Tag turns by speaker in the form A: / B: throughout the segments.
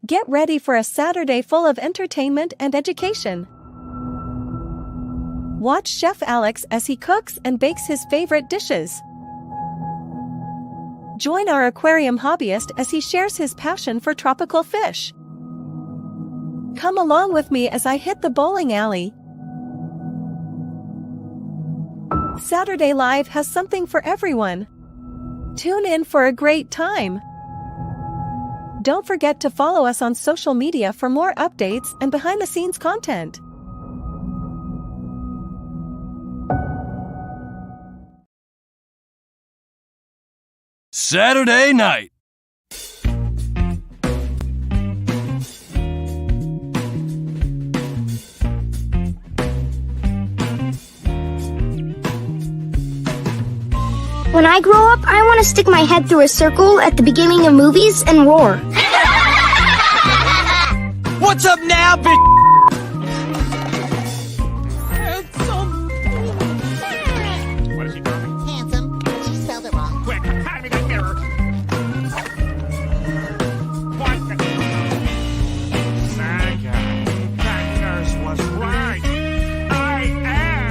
A: Get ready for a Saturday full of entertainment and education. Watch Chef Alex as he cooks and bakes his favorite dishes. Join our aquarium hobbyist as he shares his passion for tropical fish. Come along with me as I hit the bowling alley. Saturday Live has something for everyone. Tune in for a great time. Don't forget to follow us on social media for more updates and behind-the-scenes content.
B: Saturday night.
C: When I grow up, I want to stick my head through a circle at the beginning of movies and roar.
B: What's up now, bitch?
D: What is he doing? Handsome. You spelled it wrong. Quick, hand me that mirror. What the... Saga. That nurse was right. I am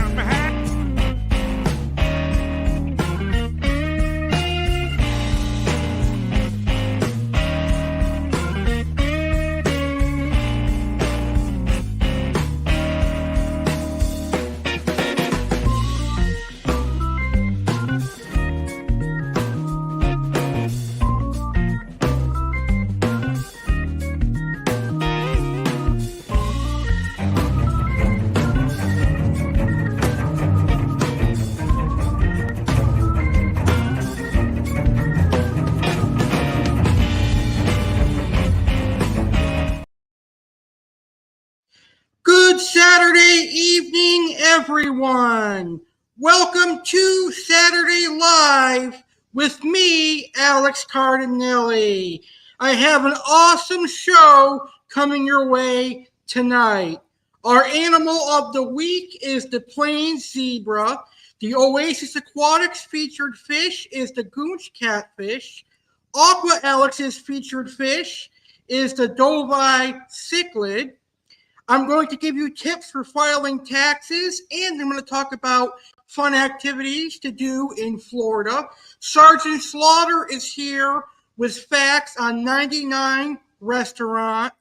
E: Good Saturday evening, everyone. Welcome to Saturday Live with me, Alex Cardinale. I have an awesome show coming your way tonight. Our animal of the week is the plain zebra. The Oasis Aquatics featured fish is the Goonch catfish. Aqua Alex's featured fish is the Dovii Cichlid. I'm going to give you tips for filing taxes, and I'm going to talk about fun activities to do in Florida. Sergeant Slaughter is here with facts on 99 Restaurant.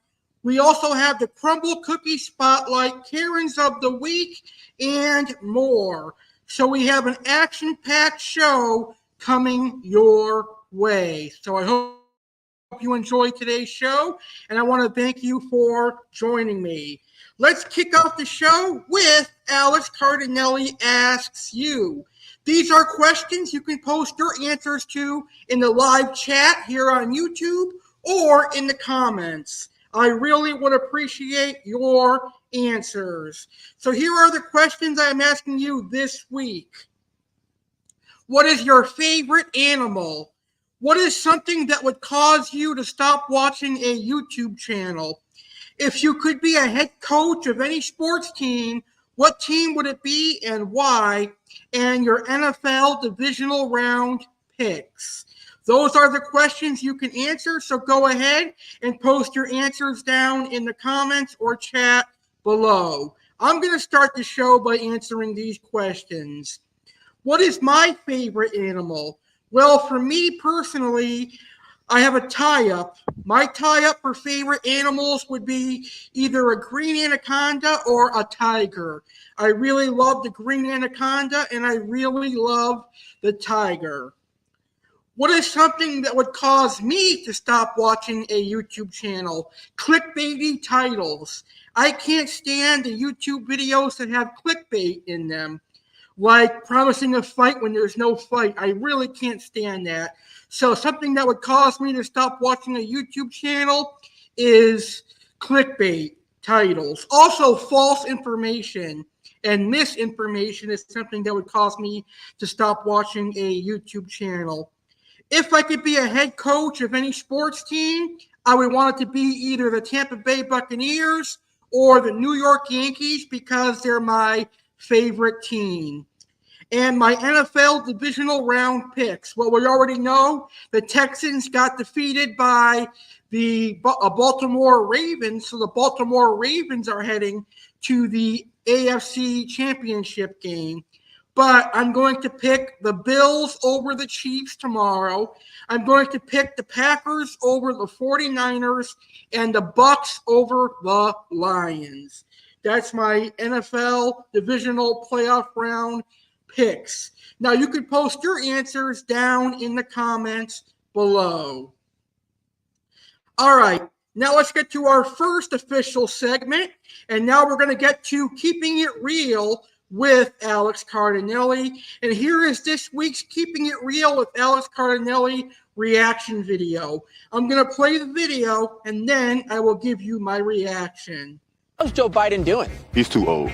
E: We also have the Crumbl Cookie Spotlight, Karen's of the Week, and more. So we have an action-packed show coming your way. So I hope you enjoyed today's show, and I want to thank you for joining me. Let's kick off the show with Alex Cardinale Asks You. These are questions you can post your answers to in the live chat here on YouTube or in the comments. I really would appreciate your answers. So here are the questions I'm asking you this week. What is your favorite animal? What is something that would cause you to stop watching a YouTube channel? If you could be a head coach of any sports team, what team would it be and why? And your NFL divisional round picks. Those are the questions you can answer, so go ahead and post your answers down in the comments or chat below. I'm going to start the show by answering these questions. What is my favorite animal? Well, for me personally, I have a tie-up. My tie-up for favorite animals would be either a green anaconda or a tiger. I really love the green anaconda, and I really love the tiger. What is something that would cause me to stop watching a YouTube channel? Clickbaity titles. I can't stand the YouTube videos that have clickbait in them, like promising a fight when there's no fight. I really can't stand that. So something that would cause me to stop watching a YouTube channel is clickbait titles. Also, false information and misinformation is something that would cause me to stop watching a YouTube channel. If I could be a head coach of any sports team, I would want it to be either the Tampa Bay Buccaneers or the New York Yankees because they're my favorite team. and my NFL divisional round picks. Well, we already know the Texans got defeated by the Baltimore Ravens, so the Baltimore Ravens are heading to the AFC Championship game. But I'm going to pick the Bills over the Chiefs tomorrow. I'm going to pick the Packers over the 49ers and the Bucs over the Lions. That's my NFL divisional playoff round picks. Now, you can post your answers down in the comments below. All right, now let's get to our first official segment. And now we're going to get to Keeping It Real with Alex Cardinale. And here is this week's Keeping It Real with Alex Cardinale reaction video. I'm going to play the video, and then I will give you my reaction.
F: How's Joe Biden doing?
G: He's too old.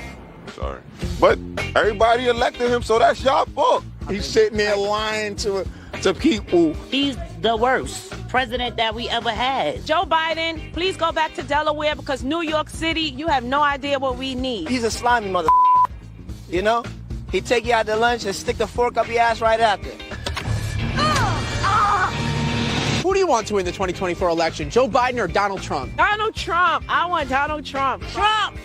G: Sorry. But everybody elected him, so that's y'all fault.
H: He's sitting there lying to people.
I: He's the worst president that we ever had.
J: Joe Biden, please go back to Delaware because New York City, you have no idea what we need.
K: He's a slimy mother. You know? He take you out to lunch and stick the fork up your ass right after.
F: Who do you want to win the 2024 election, Joe Biden or Donald Trump?
J: Donald Trump. I want Donald Trump.
I: Trump!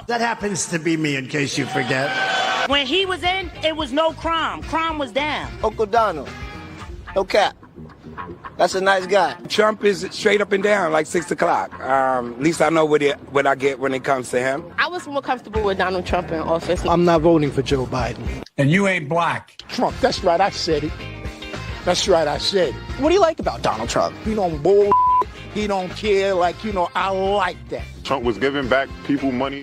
L: That happens to be me, in case you forget.
I: When he was in, it was no crime. Crime was down.
K: Uncle Donald. No cap. That's a nice guy.
M: Trump is straight up and down, like 6 o'clock. At least I know what I get when it comes to him.
J: I was more comfortable with Donald Trump in office.
L: I'm not voting for Joe Biden.
B: And you ain't black.
H: Trump, that's right, I said it. That's right, I said it.
F: What do you like about Donald Trump?
H: He don't bull. He don't care. Like, I like that.
G: Trump was giving back people money.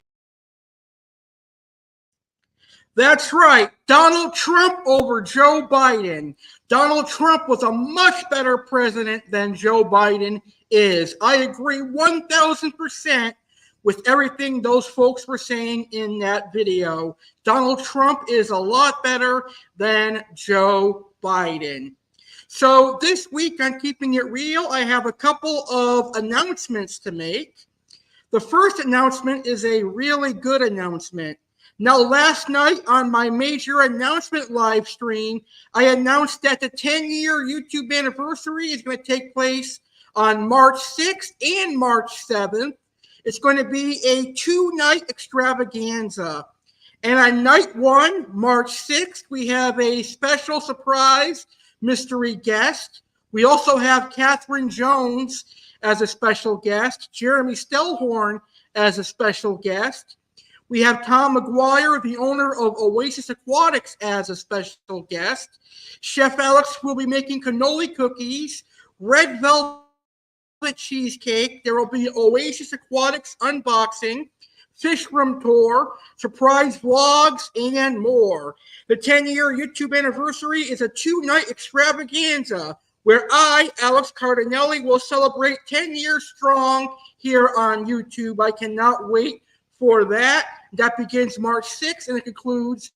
E: That's right, Donald Trump over Joe Biden. Donald Trump was a much better president than Joe Biden is. I agree 1,000% with everything those folks were saying in that video. Donald Trump is a lot better than Joe Biden. So this week on Keeping It Real, I have a couple of announcements to make. The first announcement is a really good announcement. Now, last night on my major announcement live stream, I announced that the 10-year YouTube anniversary is going to take place on March 6th and March 7th. It's going to be a 2-night extravaganza. And on night 1, March 6th, we have a special surprise mystery guest. We also have Catherine Jones as a special guest, Jeremy Stellhorn as a special guest. We have Tom McGuire, the owner of Oasis Aquatics, as a special guest. Chef Alex will be making cannoli cookies, red velvet cheesecake. There will be Oasis Aquatics unboxing, fish room tour, surprise vlogs, and more. The 10-year YouTube anniversary is a 2-night extravaganza where I, Alex Cardinale, will celebrate 10 years strong here on YouTube. I cannot wait for that. That begins March 6th and it concludes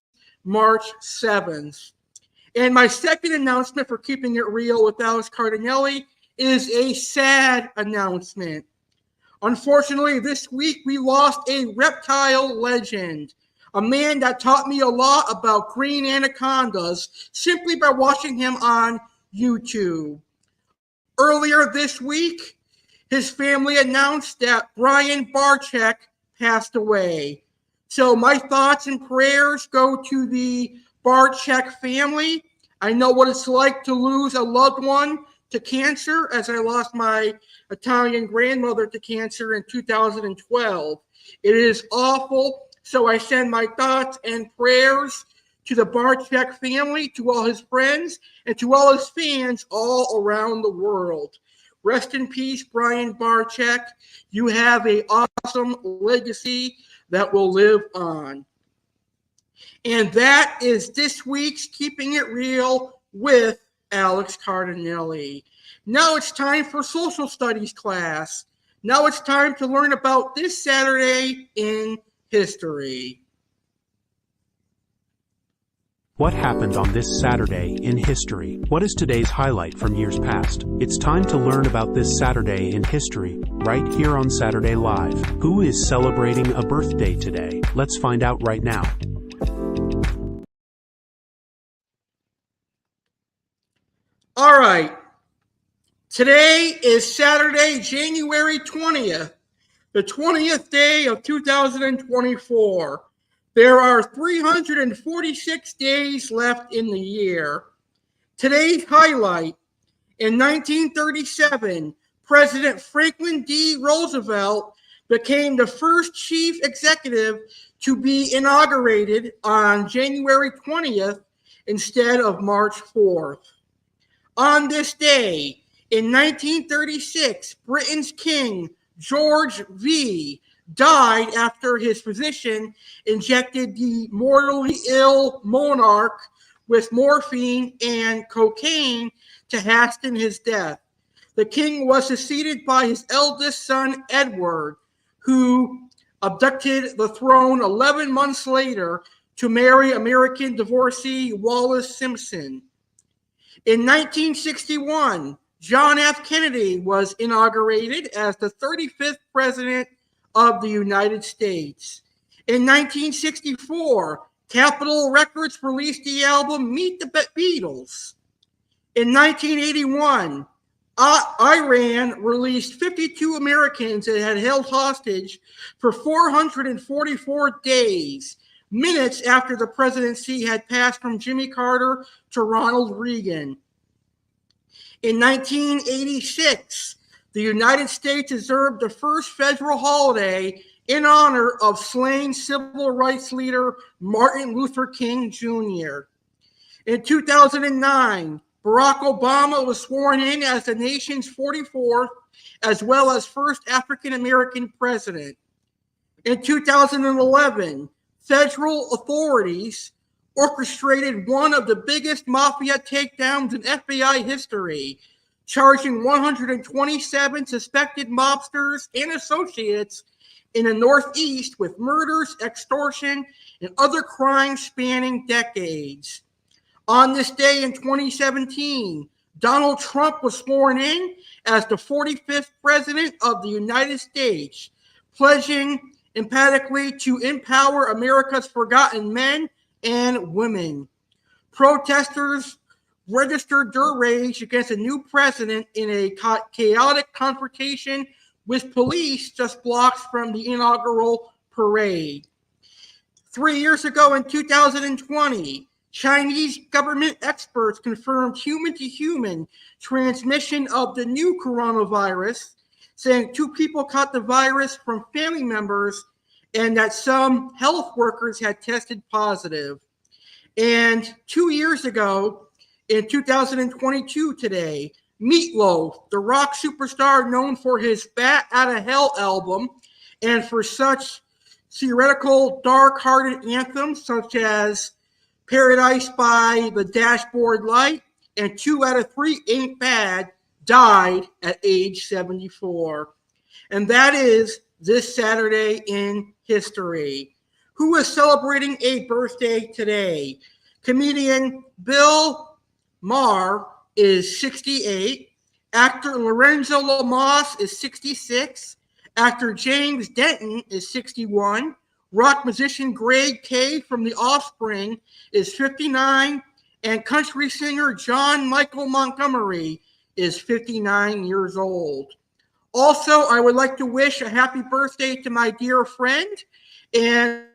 E: March 7th. And my second announcement for Keeping It Real with Alex Cardinale is a sad announcement. Unfortunately, this week we lost a reptile legend, a man that taught me a lot about green anacondas simply by watching him on YouTube. Earlier this week, his family announced that Brian Barczyk passed away. So my thoughts and prayers go to the Barczyk family. I know what it's like to lose a loved one to cancer, as I lost my Italian grandmother to cancer in 2012. It is awful, so I send my thoughts and prayers to the Barczyk family, to all his friends, and to all his fans all around the world. Rest in peace, Brian Barczyk. You have an awesome legacy that will live on. And that is this week's Keeping It Real with Alex Cardinale. Now it's time for social studies class. Now it's time to learn about this Saturday in history.
N: What happened on this Saturday in history? What is today's highlight from years past? It's time to learn about this Saturday in history, right here on Saturday Live. Who is celebrating a birthday today? Let's find out right now.
E: All right. Today is Saturday, January 20th, the 20th day of 2024. There are 346 days left in the year. Today's highlight: in 1937, President Franklin D. Roosevelt became the first chief executive to be inaugurated on January 20th instead of March 4th. On this day, in 1936, Britain's King George V died after his physician injected the mortally ill monarch with morphine and cocaine to hasten his death. The king was succeeded by his eldest son, Edward, who abducted the throne 11 months later to marry American divorcee Wallace Simpson. In 1961, John F. Kennedy was inaugurated as the 35th President of the United States. In 1964, Capitol Records released the album Meet the Beatles. In 1981, Iran released 52 Americans it had held hostage for 444 days, minutes after the presidency had passed from Jimmy Carter to Ronald Reagan. In 1986, the United States observed the first federal holiday in honor of slain civil rights leader Martin Luther King Jr. In 2009, Barack Obama was sworn in as the nation's 44th as well as first African-American president. In 2011, federal authorities orchestrated one of the biggest mafia takedowns in FBI history, charging 127 suspected mobsters and associates in the Northeast with murders, extortion, and other crimes spanning decades. On this day in 2017, Donald Trump was sworn in as the 45th President of the United States, pledging emphatically to empower America's forgotten men and women. Protesters registered their rage against a new president in a chaotic confrontation with police just blocks from the inaugural parade. 3 years ago in 2020, Chinese government experts confirmed human-to-human transmission of the new coronavirus, saying 2 people caught the virus from family members and that some health workers had tested positive. And 2 years ago, in 2022 today, Meatloaf, the rock superstar known for his Bat Outta Hell album and for such theoretical, dark-hearted anthems such as Paradise by the Dashboard Light and 2 Out of 3 Ain't Bad, died at age 74. And that is this Saturday in history. Who is celebrating a birthday today? Comedian Bill Maher is 68. Actor Lorenzo Lamas is 66. Actor James Denton is 61. Rock musician Greg Kay from The Offspring is 59. And country singer John Michael Montgomery is 59 years old. Also, I would like to wish a happy birthday to my dear friend and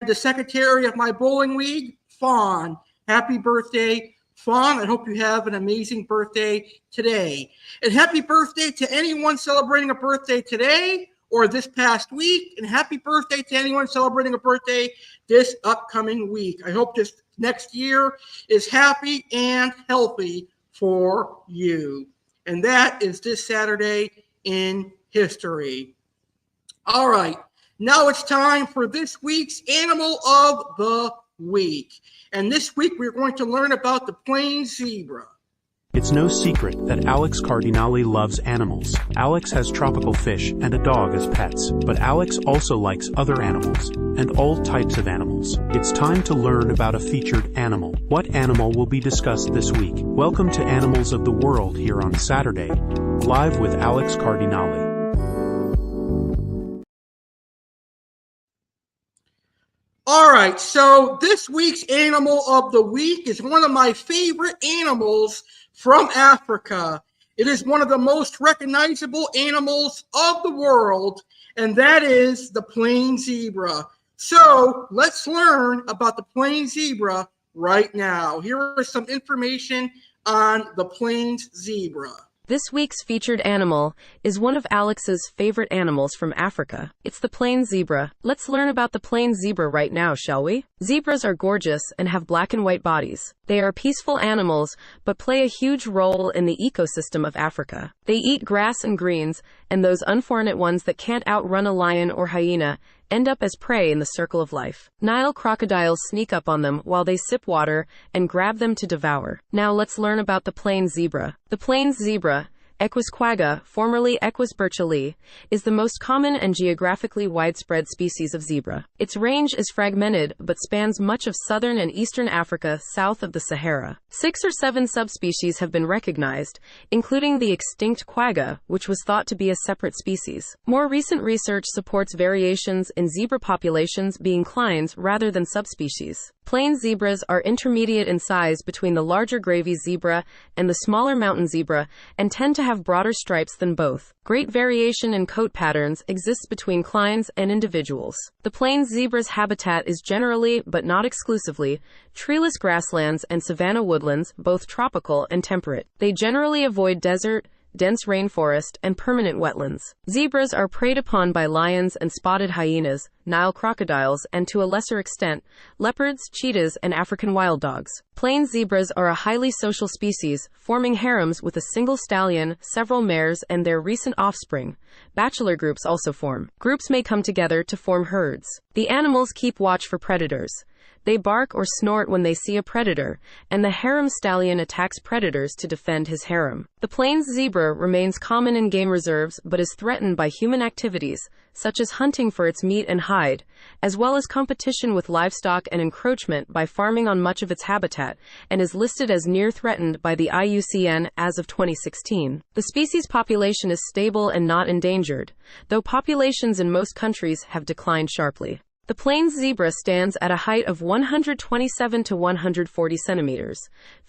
E: the secretary of my bowling league, Fawn. Happy birthday, Fawn. I hope you have an amazing birthday today. And happy birthday to anyone celebrating a birthday today or this past week. And happy birthday to anyone celebrating a birthday this upcoming week. I hope this next year is happy and healthy for you. And that is this Saturday in history. All right, now it's time for this week's Animal of the Week. And this week we're going to learn about the plains zebra.
N: It's no secret that Alex Cardinale loves animals. Alex has tropical fish and a dog as pets, but Alex also likes other animals, and all types of animals. It's time to learn about a featured animal. What animal will be discussed this week? Welcome to Animals of the World here on Saturday, live with Alex Cardinale.
E: All right, so this week's animal of the week is one of my favorite animals from Africa. It is one of the most recognizable animals of the world, and that is the plain zebra. So let's learn about the plain zebra right now. Here is some information on the plains zebra.
O: This week's featured animal is one of Alex's favorite animals from Africa. It's the plain zebra. Let's learn about the plain zebra right now, shall we? Zebras are gorgeous and have black and white bodies. They are peaceful animals, but play a huge role in the ecosystem of Africa. They eat grass and greens, and those unfortunate ones that can't outrun a lion or hyena end up as prey in the circle of life. Nile crocodiles sneak up on them while they sip water and grab them to devour. Now let's learn about the plain zebra. The plains zebra, Equus quagga, formerly Equus burchellii, is the most common and geographically widespread species of zebra. Its range is fragmented but spans much of southern and eastern Africa south of the Sahara. 6 or 7 subspecies have been recognized, including the extinct quagga, which was thought to be a separate species. More recent research supports variations in zebra populations being clans rather than subspecies. Plain zebras are intermediate in size between the larger gravy zebra and the smaller mountain zebra and tend to have broader stripes than both. Great variation in coat patterns exists between clans and individuals. The plain zebra's habitat is generally, but not exclusively, treeless grasslands and savanna woodlands, both tropical and temperate. They generally avoid desert, dense rainforest, and permanent wetlands. Zebras are preyed upon by lions and spotted hyenas, Nile crocodiles, and to a lesser extent, leopards, cheetahs, and African wild dogs. Plain zebras are a highly social species, forming harems with a single stallion, several mares, and their recent offspring. Bachelor groups also form. Groups may come together to form herds. The animals keep watch for predators. They bark or snort when they see a predator, and the harem stallion attacks predators to defend his harem. The plains zebra remains common in game reserves but is threatened by human activities, such as hunting for its meat and hide, as well as competition with livestock and encroachment by farming on much of its habitat, and is listed as near threatened by the IUCN as of 2016. The species population is stable and not endangered, though populations in most countries have declined sharply. The plains zebra stands at a height of 127 to 140 centimeters,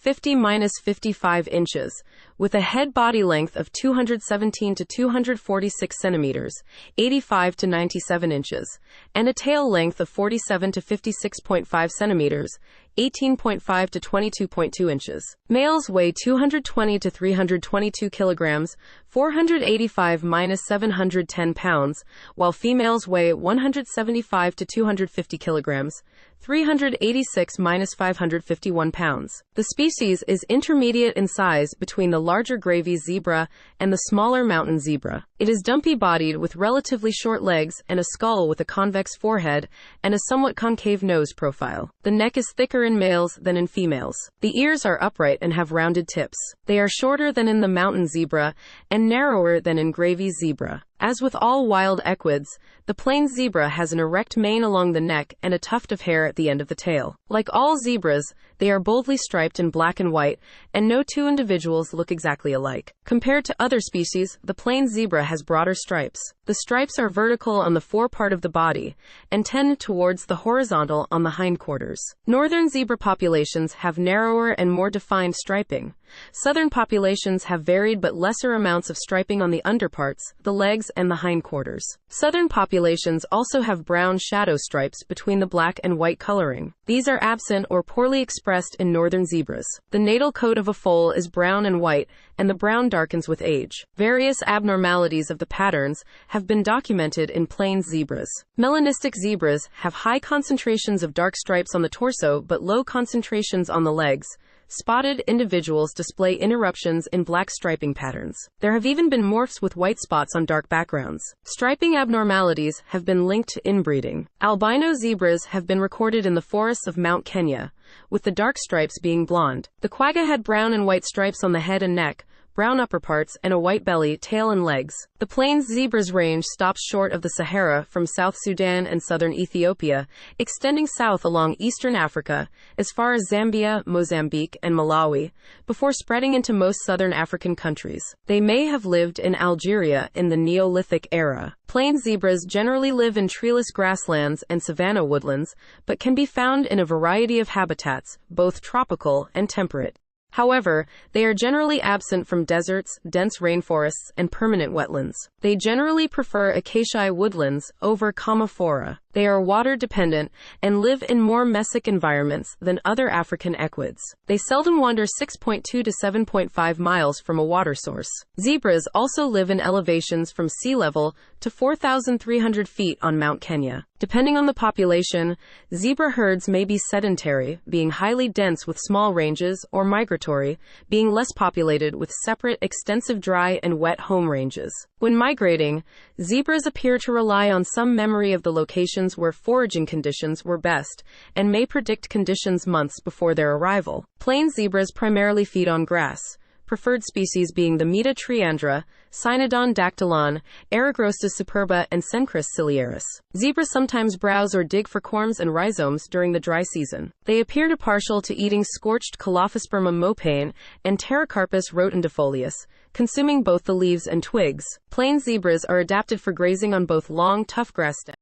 O: 50-55 inches, with a head body length of 217 to 246 centimeters, 85 to 97 inches, and a tail length of 47 to 56.5 centimeters, 18.5 to 22.2 inches. Males weigh 220 to 322 kilograms, 485 minus 710 pounds, while females weigh 175 to 250 kilograms, 386 minus 551 pounds. The species is intermediate in size between the larger gravy zebra and the smaller mountain zebra. It is dumpy-bodied with relatively short legs and a skull with a convex forehead and a somewhat concave nose profile. The neck is thicker in males than in females. The ears are upright and have rounded tips. They are shorter than in the mountain zebra and narrower than in gravy zebra. As with all wild equids, the plains zebra has an erect mane along the neck and a tuft of hair at the end of the tail. Like all zebras, they are boldly striped in black and white, and no two individuals look exactly alike. Compared to other species, the plains zebra has broader stripes. The stripes are vertical on the forepart of the body and tend towards the horizontal on the hindquarters. Northern zebra populations have narrower and more defined striping. Southern populations have varied but lesser amounts of striping on the underparts, the legs, and the hindquarters. Southern populations also have brown shadow stripes between the black and white coloring. These are absent or poorly expressed in northern zebras. The natal coat of a foal is brown and white, and the brown darkens with age. Various abnormalities of the patterns have been documented in plains zebras. Melanistic zebras have high concentrations of dark stripes on the torso but low concentrations on the legs. Spotted individuals display interruptions in black striping patterns. There have even been morphs with white spots on dark backgrounds. Striping abnormalities have been linked to inbreeding. Albino zebras have been recorded in the forests of Mount Kenya, with the dark stripes being blonde. The quagga had brown and white stripes on the head and neck, brown upperparts, and a white belly, tail, and legs. The plains zebra's range stops short of the Sahara from South Sudan and southern Ethiopia, extending south along eastern Africa as far as Zambia, Mozambique, and Malawi, before spreading into most southern African countries. They may have lived in Algeria in the Neolithic era. Plains zebras generally live in treeless grasslands and savanna woodlands, but can be found in a variety of habitats, both tropical and temperate. However, they are generally absent from deserts, dense rainforests, and permanent wetlands. They generally prefer acacia woodlands over commiphora. They are water-dependent and live in more mesic environments than other African equids. They seldom wander 6.2 to 7.5 miles from a water source. Zebras also live in elevations from sea level to 4,300 feet on Mount Kenya. Depending on the population, zebra herds may be sedentary, being highly dense with small ranges, or migratory, being less populated with separate, extensive dry and wet home ranges. When migrating, zebras appear to rely on some memory of the locations where foraging conditions were best, and may predict conditions months before their arrival. Plains zebras primarily feed on grass, preferred species being the Meta triandra, Cynodon dactylon, Eragrostis superba, and Cenchrus ciliaris. Zebras sometimes browse or dig for corms and rhizomes during the dry season. They appear to partial to eating scorched Calophospermum mopane and Pterocarpus rotundifolius, consuming both the leaves and twigs. Plains zebras are adapted for grazing on both long, tough grass stems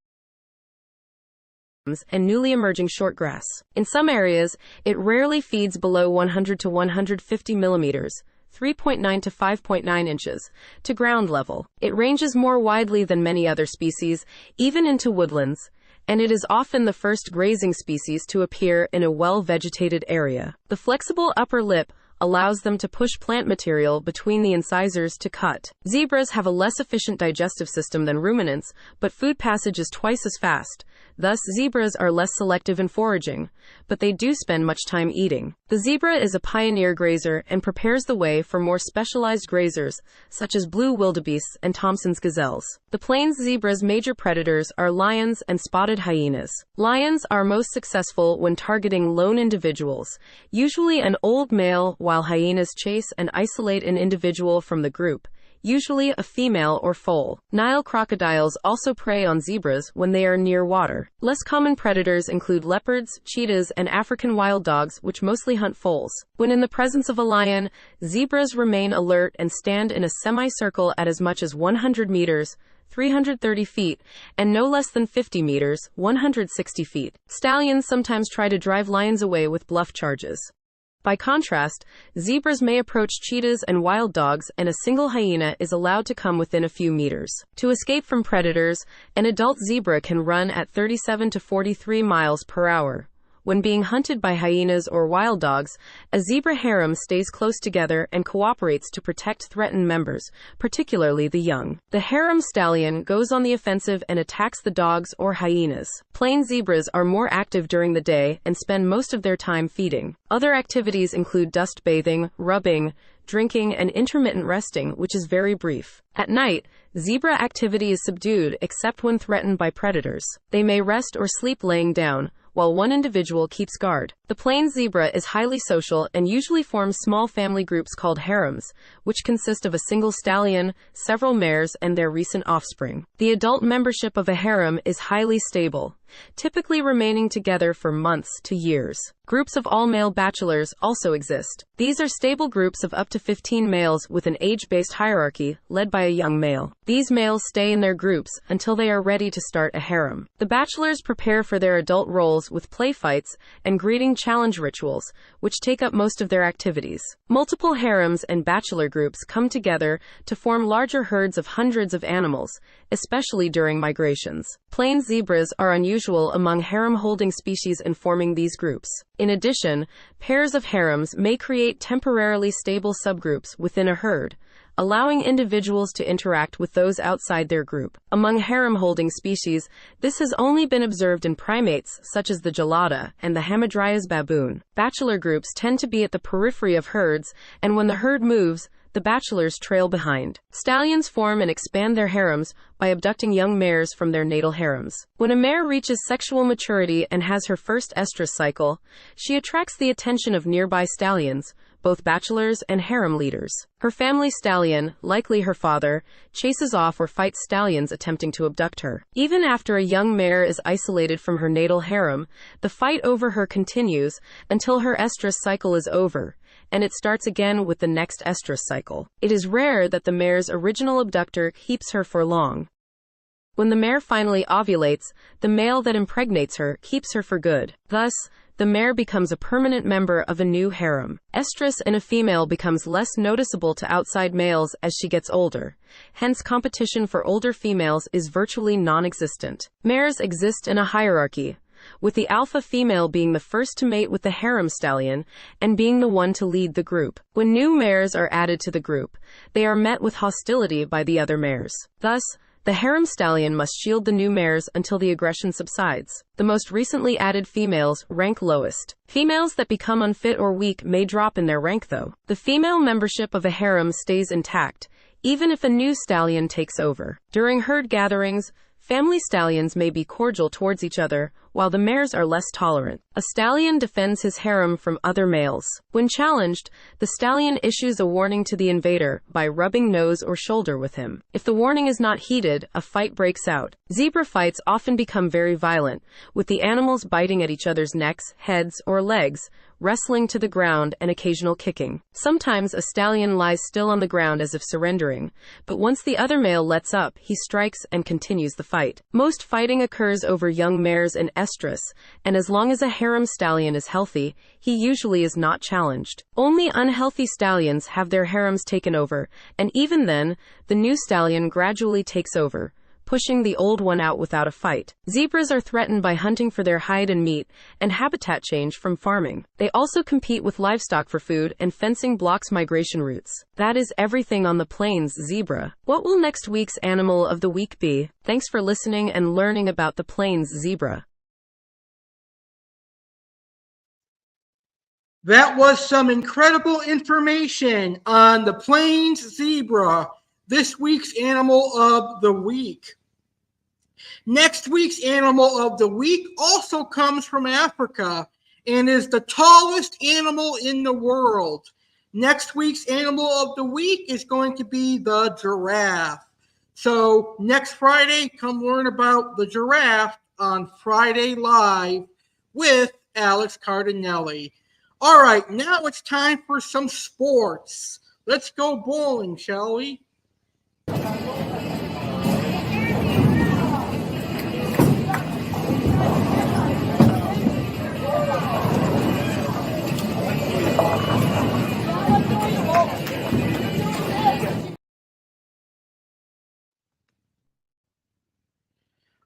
O: and newly emerging short grass. In some areas, it rarely feeds below 100 to 150 millimeters, 3.9 to 5.9 inches, to ground level. It ranges more widely than many other species, even into woodlands, and it is often the first grazing species to appear in a well-vegetated area. The flexible upper lip allows them to push plant material between the incisors to cut. Zebras have a less efficient digestive system than ruminants, but food passage is twice as fast. Thus, zebras are less selective in foraging, but they do spend much time eating. The zebra is a pioneer grazer and prepares the way for more specialized grazers, such as blue wildebeests and Thompson's gazelles. The plains zebra's major predators are lions and spotted hyenas. Lions are most successful when targeting lone individuals, usually an old male, while hyenas chase and isolate an individual from the group, usually a female or foal. Nile crocodiles also prey on zebras when they are near water. Less common predators include leopards, cheetahs, and African wild dogs, which mostly hunt foals. When in the presence of a lion, zebras remain alert and stand in a semicircle at as much as 100 meters, 330 feet, and no less than 50 meters, 160 feet. Stallions sometimes try to drive lions away with bluff charges. By contrast, zebras may approach cheetahs and wild dogs, and a single hyena is allowed to come within a few meters. To escape from predators, an adult zebra can run at 37 to 43 miles per hour. When being hunted by hyenas or wild dogs, a zebra harem stays close together and cooperates to protect threatened members, particularly the young. The harem stallion goes on the offensive and attacks the dogs or hyenas. Plain zebras are more active during the day and spend most of their time feeding. Other activities include dust bathing, rubbing, drinking, and intermittent resting, which is very brief. At night, zebra activity is subdued except when threatened by predators. They may rest or sleep laying down, while one individual keeps guard. The plains zebra is highly social and usually forms small family groups called harems, which consist of a single stallion, several mares, and their recent offspring. The adult membership of a harem is highly stable, typically remaining together for months to years. Groups of all-male bachelors also exist. These are stable groups of up to 15 males with an age-based hierarchy, led by a young male. These males stay in their groups until they are ready to start a harem. The bachelors prepare for their adult roles with play fights and greeting challenge rituals, which take up most of their activities. Multiple harems and bachelor groups come together to form larger herds of hundreds of animals, especially during migrations. Plains zebras are unusual among harem-holding species in forming these groups. In addition, pairs of harems may create temporarily stable subgroups within a herd, allowing individuals to interact with those outside their group. Among harem-holding species, this has only been observed in primates such as the gelada and the Hamadryas baboon. Bachelor groups tend to be at the periphery of herds, and when the herd moves, the bachelors trail behind. Stallions form and expand their harems by abducting young mares from their natal harems. When a mare reaches sexual maturity and has her first estrus cycle, she attracts the attention of nearby stallions, both bachelors and harem leaders. Her family stallion, likely her father, chases off or fights stallions attempting to abduct her. Even after a young mare is isolated from her natal harem, the fight over her continues until her estrus cycle is over, and it starts again with the next estrus cycle. It is rare that the mare's original abductor keeps her for long. When the mare finally ovulates, the male that impregnates her keeps her for good. Thus, the mare becomes a permanent member of a new harem. Estrus in a female becomes less noticeable to outside males as she gets older. Hence, competition for older females is virtually non-existent. Mares exist in a hierarchy, with the alpha female being the first to mate with the harem stallion and being the one to lead the group. When new mares are added to the group, they are met with hostility by the other mares. Thus, the harem stallion must shield the new mares until the aggression subsides. The most recently added females rank lowest. Females that become unfit or weak may drop in their rank though. The female membership of a harem stays intact, even if a new stallion takes over. During herd gatherings, family stallions may be cordial towards each other, while the mares are less tolerant. A stallion defends his harem from other males. When challenged, the stallion issues a warning to the invader by rubbing nose or shoulder with him. If the warning is not heeded, a fight breaks out. Zebra fights often become very violent, with the animals biting at each other's necks, heads, or legs, wrestling to the ground, and occasional kicking. Sometimes a stallion lies still on the ground as if surrendering, but once the other male lets up, he strikes and continues the fight. Most fighting occurs over young mares in estrus, and as long as a harem stallion is healthy, he usually is not challenged. Only unhealthy stallions have their harems taken over, and even then, the new stallion gradually takes over, pushing the old one out without a fight. Zebras are threatened by hunting for their hide and meat, and habitat change from farming. They also compete with livestock for food, and fencing blocks migration routes. That is everything on the plains zebra. What will next week's Animal of the Week be? Thanks for listening and learning about the plains zebra.
E: That was some incredible information on the plains zebra, this week's Animal of the Week. Next week's Animal of the Week also comes from Africa and is the tallest animal in the world. Next week's Animal of the Week is going to be the giraffe. So next Friday, come learn about the giraffe on Friday Live with Alex Cardinale. All right, now it's time for some sports. Let's go bowling, shall we?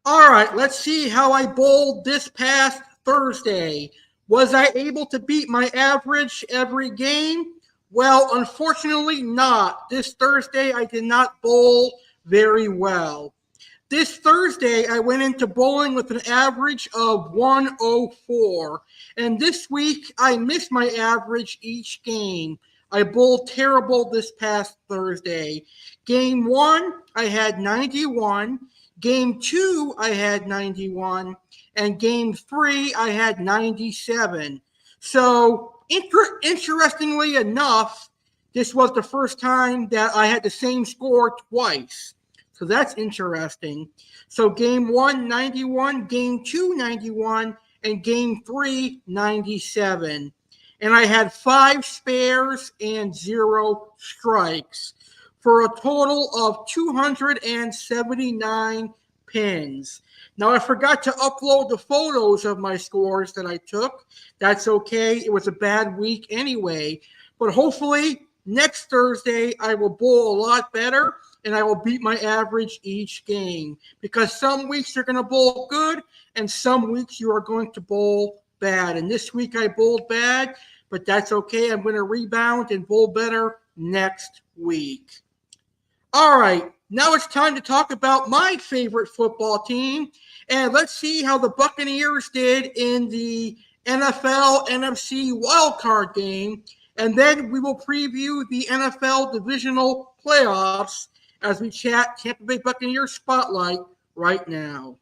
E: All right, let's see how I bowled this past Thursday. Was I able to beat my average every game? Well, unfortunately not. This Thursday, I did not bowl very well. This Thursday, I went into bowling with an average of 104. And this week, I missed my average each game. I bowled terrible this past Thursday. Game 1, I had 91. Game 2, I had 91. And game 3, I had 97. So, interestingly enough, this was the first time that I had the same score twice. So that's interesting. So game 1, 91, game 2, 91, and game 3, 97. And I had 5 spares and 0 strikes for a total of 279 pins. Now, I forgot to upload the photos of my scores that I took. That's okay. It was a bad week anyway. But hopefully, next Thursday, I will bowl a lot better, and I will beat my average each game. Because some weeks you're going to bowl good, and some weeks you are going to bowl bad. And this week I bowled bad, but that's okay. I'm going to rebound and bowl better next week. All right. Now it's time to talk about my favorite football team, and let's see how the Buccaneers did in the NFL NFC wildcard game And then we will preview the NFL divisional playoffs as we chat Tampa Bay Buccaneers Spotlight right now.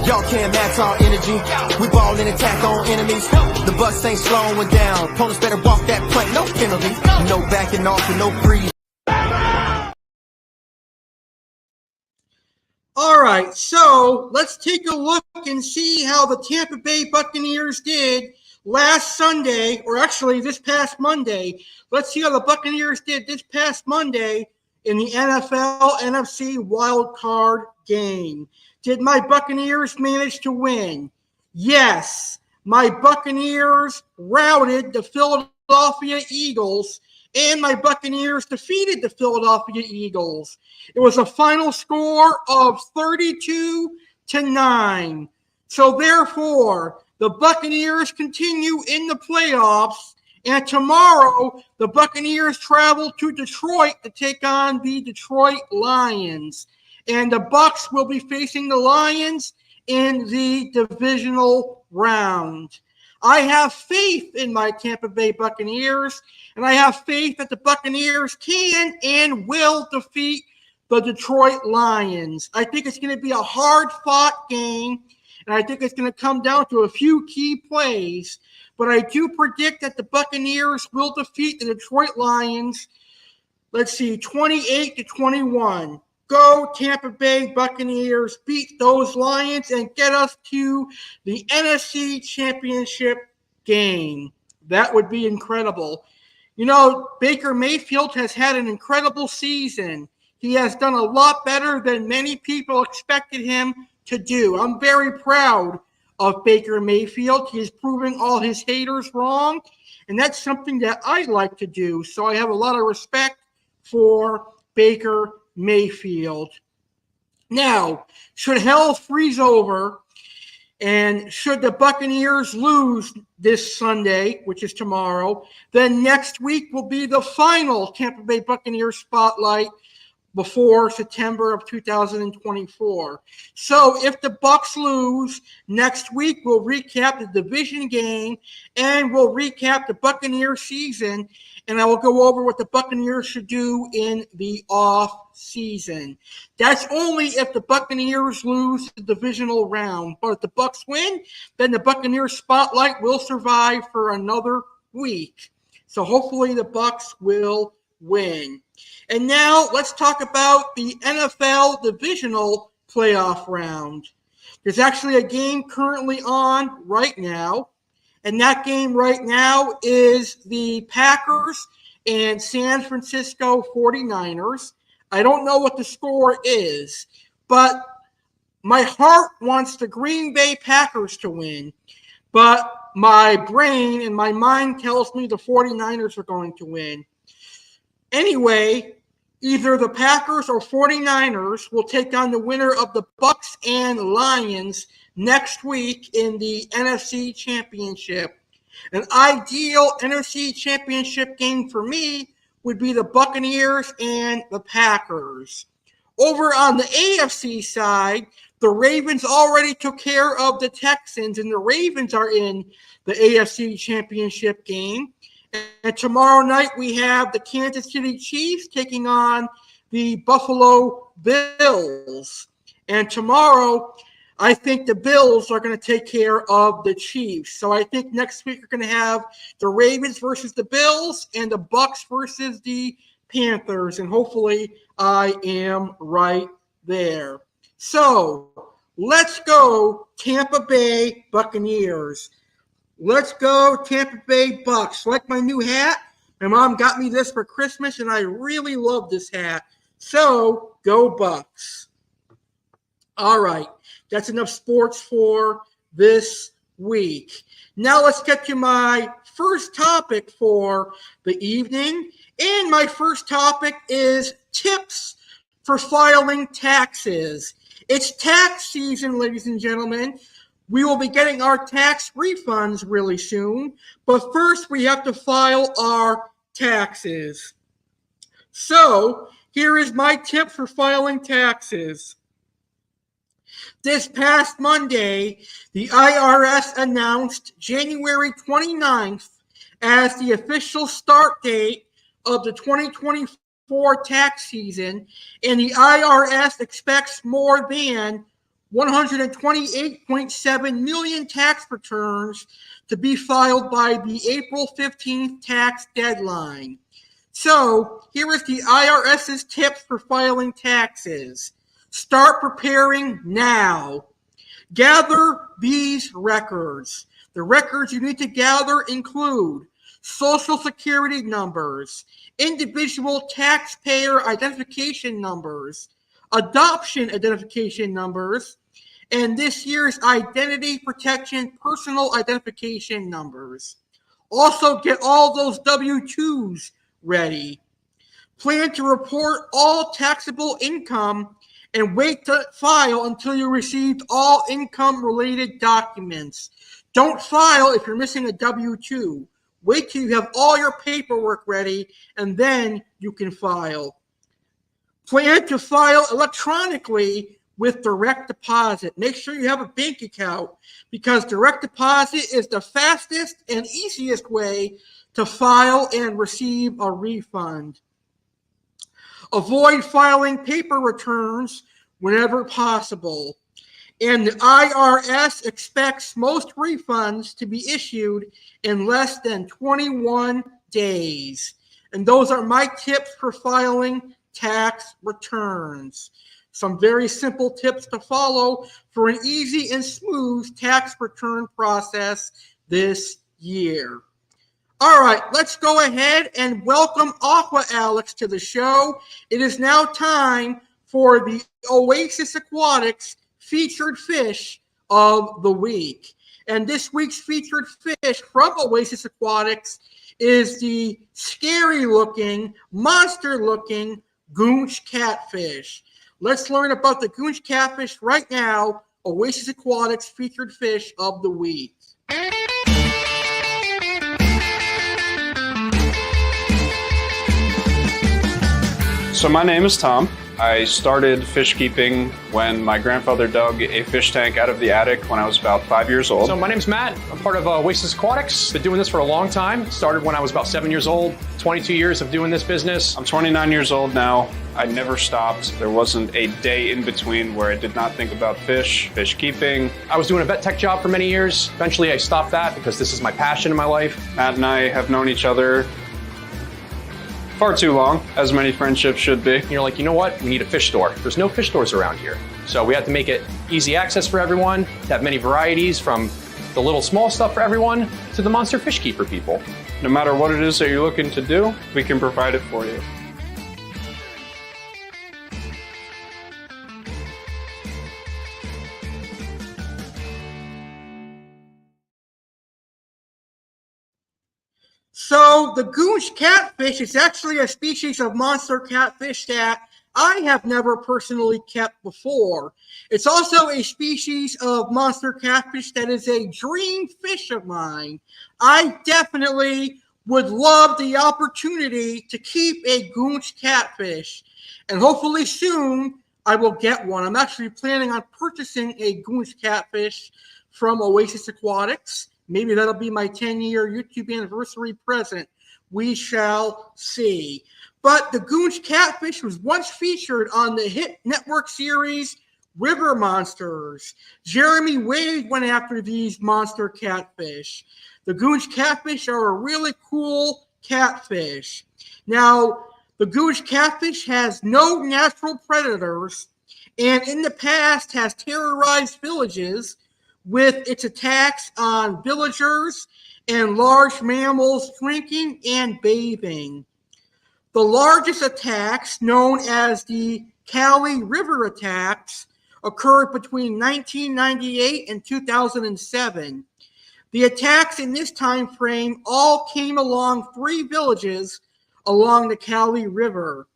P: Y'all can't match our energy. We ball and attack on enemies. The bus ain't slowing down. Opponents better walk that plank, no penalty. No backing off and no freeze.
E: All right, so let's take a look and see how the Tampa Bay Buccaneers did last Sunday, or actually this past Monday. Let's see how the Buccaneers did this past Monday in the NFL NFC Wild Card game. Did my Buccaneers manage to win? Yes. My Buccaneers routed the Philadelphia Eagles, and my Buccaneers defeated the Philadelphia Eagles. It was a final score of 32-9. So therefore, the Buccaneers continue in the playoffs, and tomorrow the Buccaneers travel to Detroit to take on the Detroit Lions. And the Bucs will be facing the Lions in the divisional round. I have faith in my Tampa Bay Buccaneers, and I have faith that the Buccaneers can and will defeat the Detroit Lions. I think it's going to be a hard-fought game, and I think it's going to come down to a few key plays. But I do predict that the Buccaneers will defeat the Detroit Lions, 28-21. Go Tampa Bay Buccaneers, beat those Lions and get us to the NFC Championship game. That would be incredible. You know, Baker Mayfield has had an incredible season. He has done a lot better than many people expected him to do. I'm very proud of Baker Mayfield. He is proving all his haters wrong, and that's something that I like to do. So I have a lot of respect for Baker Mayfield. Now, should hell freeze over and should the Buccaneers lose this Sunday, which is tomorrow, then next week will be the final Tampa Bay Buccaneers Spotlight before September of 2024. So if the Bucs lose, next week we'll recap the division game and we'll recap the Buccaneers season, and I will go over what the Buccaneers should do in the off season. That's only if the Buccaneers lose the divisional round. But if the Bucs win, then the Buccaneers Spotlight will survive for another week. So hopefully the Bucs will win. And now let's talk about the NFL divisional playoff round. There's actually a game currently on right now. And that game right now is the Packers and San Francisco 49ers. I don't know what the score is, but my heart wants the Green Bay Packers to win. But my brain and my mind tells me the 49ers are going to win. Anyway, either the Packers or 49ers will take on the winner of the Bucs and Lions next week in the NFC Championship. An ideal NFC Championship game for me would be the Buccaneers and the Packers. Over on the AFC side, the Ravens already took care of the Texans, and the Ravens are in the AFC Championship game. And tomorrow night we have the Kansas City Chiefs taking on the Buffalo Bills. And tomorrow, I think the Bills are going to take care of the Chiefs. So I think next week we're going to have the Ravens versus the Bills and the Bucs versus the Panthers. And hopefully I am right there. So let's go Tampa Bay Buccaneers. Let's go Tampa Bay Bucks. Like my new hat. My mom got me this for Christmas, and I really love this hat. So, go Bucks. All right. That's enough sports for this week. Now let's get to my first topic for the evening. And my first topic is tips for filing taxes. It's tax season, ladies and gentlemen. We will be getting our tax refunds really soon. But first, we have to file our taxes. So, here is my tip for filing taxes. This past Monday, the IRS announced January 29th as the official start date of the 2024 tax season, and the IRS expects more than 128.7 million tax returns to be filed by the April 15th tax deadline. So, here is the IRS's tips for filing taxes. Start preparing now. Gather these records. The records you need to gather include Social Security numbers, individual taxpayer identification numbers, adoption identification numbers, and this year's identity protection personal identification numbers. Also get all those W-2s ready. Plan to report all taxable income and wait to file until you received all income-related documents. Don't file if you're missing a W-2. Wait till you have all your paperwork ready, and then you can file. Plan to file electronically with direct deposit. Make sure you have a bank account, because direct deposit is the fastest and easiest way to file and receive a refund. Avoid filing paper returns whenever possible. And the IRS expects most refunds to be issued in less than 21 days. And those are my tips for filing tax returns. Some very simple tips to follow for an easy and smooth tax return process this year. All right, let's go ahead and welcome Aqua Alex to the show. It is now time for the Oasis Aquatics featured fish of the week. And this week's featured fish from Oasis Aquatics is the scary-looking, monster-looking Goonch catfish. Let's learn about the Goonch catfish right now. Oasis Aquatics featured fish of the week.
Q: So my name is Tom. I started fish keeping when my grandfather dug a fish tank out of the attic when I was about 5 years old.
R: So my name's Matt. I'm part of Oasis Aquatics. Been doing this for a long time. Started when I was about 7 years old. 22 years of doing this business.
Q: I'm 29 years old now. I never stopped. There wasn't a day in between where I did not think about fish keeping.
R: I was doing a vet tech job for many years. Eventually I stopped that because this is my passion in my life.
Q: Matt and I have known each other far too long, as many friendships should be.
R: And you're like, you know what? We need a fish store. There's no fish stores around here. So we had to make it easy access for everyone, to have many varieties from the little small stuff for everyone to the monster fish keeper people.
Q: No matter what it is that you're looking to do, we can provide it for you.
E: So the Goonch catfish is actually a species of monster catfish that I have never personally kept before. It's also a species of monster catfish that is a dream fish of mine. I definitely would love the opportunity to keep a Goonch catfish, and hopefully soon I will get one. I'm actually planning on purchasing a Goonch catfish from Oasis Aquatics. Maybe that'll be my 10-year YouTube anniversary present. We shall see. But the Goonch catfish was once featured on the hit network series River Monsters. Jeremy Wade went after these monster catfish. The Goonch catfish are a really cool catfish. Now, the Goonch catfish has no natural predators and in the past has terrorized villages with its attacks on villagers and large mammals drinking and bathing. The largest attacks, known as the Kali River attacks, occurred between 1998 and 2007. The attacks in this time frame all came along 3 villages along the Kali River.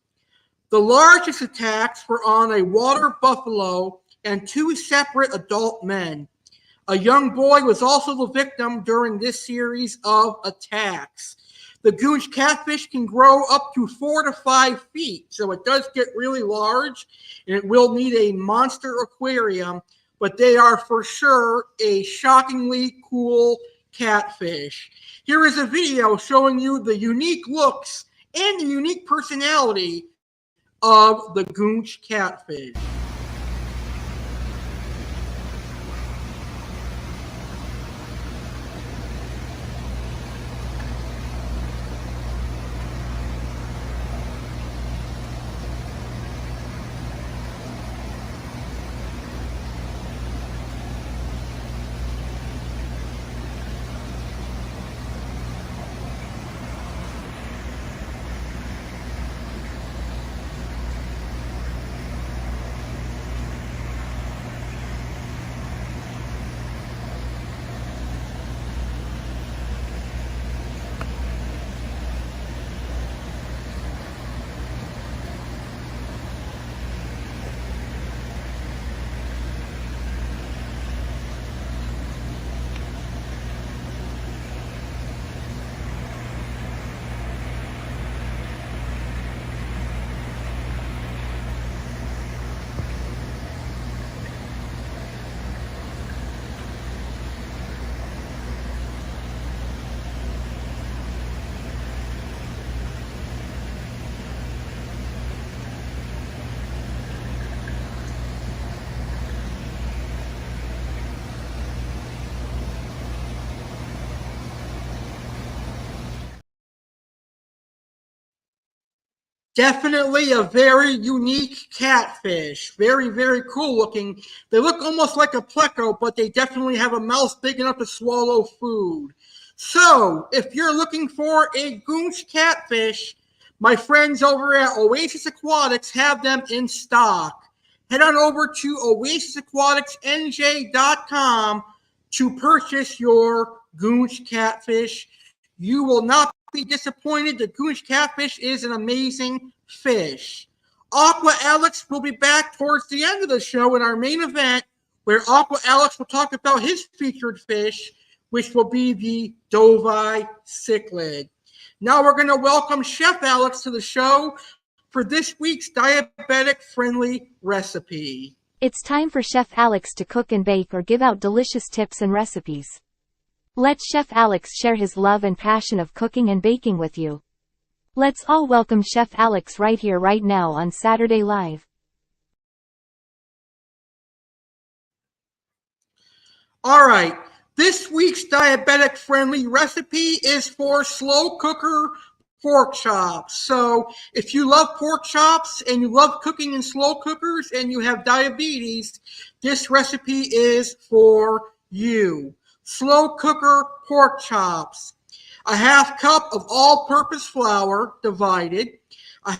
E: The largest attacks were on a water buffalo and 2 separate adult men. A young boy was also the victim during this series of attacks. The Goonch catfish can grow up to 4 to 5 feet, so it does get really large, and it will need a monster aquarium, but they are for sure a shockingly cool catfish. Here is a video showing you the unique looks and the unique personality of the Goonch catfish. Definitely a very unique catfish. Very, very cool looking. They look almost like a pleco, but they definitely have a mouth big enough to swallow food. So, if you're looking for a Goonch catfish, my friends over at Oasis Aquatics have them in stock. Head on over to oasisaquaticsnj.com to purchase your Goonch catfish. You will not be disappointed. The Goonch catfish is an amazing fish. Aqua Alex will be back towards the end of the show in our main event, where Aqua Alex will talk about his featured fish, which will be the Dovii Cichlid. Now we're going to welcome Chef Alex to the show for this week's diabetic-friendly recipe.
S: It's time for Chef Alex to cook and bake or give out delicious tips and recipes. Let Chef Alex share his love and passion of cooking and baking with you. Let's all welcome Chef Alex right here, right now on Saturday Live.
E: All right, this week's diabetic-friendly recipe is for slow cooker pork chops. So if you love pork chops and you love cooking in slow cookers and you have diabetes, this recipe is for you. Slow cooker pork chops. A half cup of all-purpose flour divided. A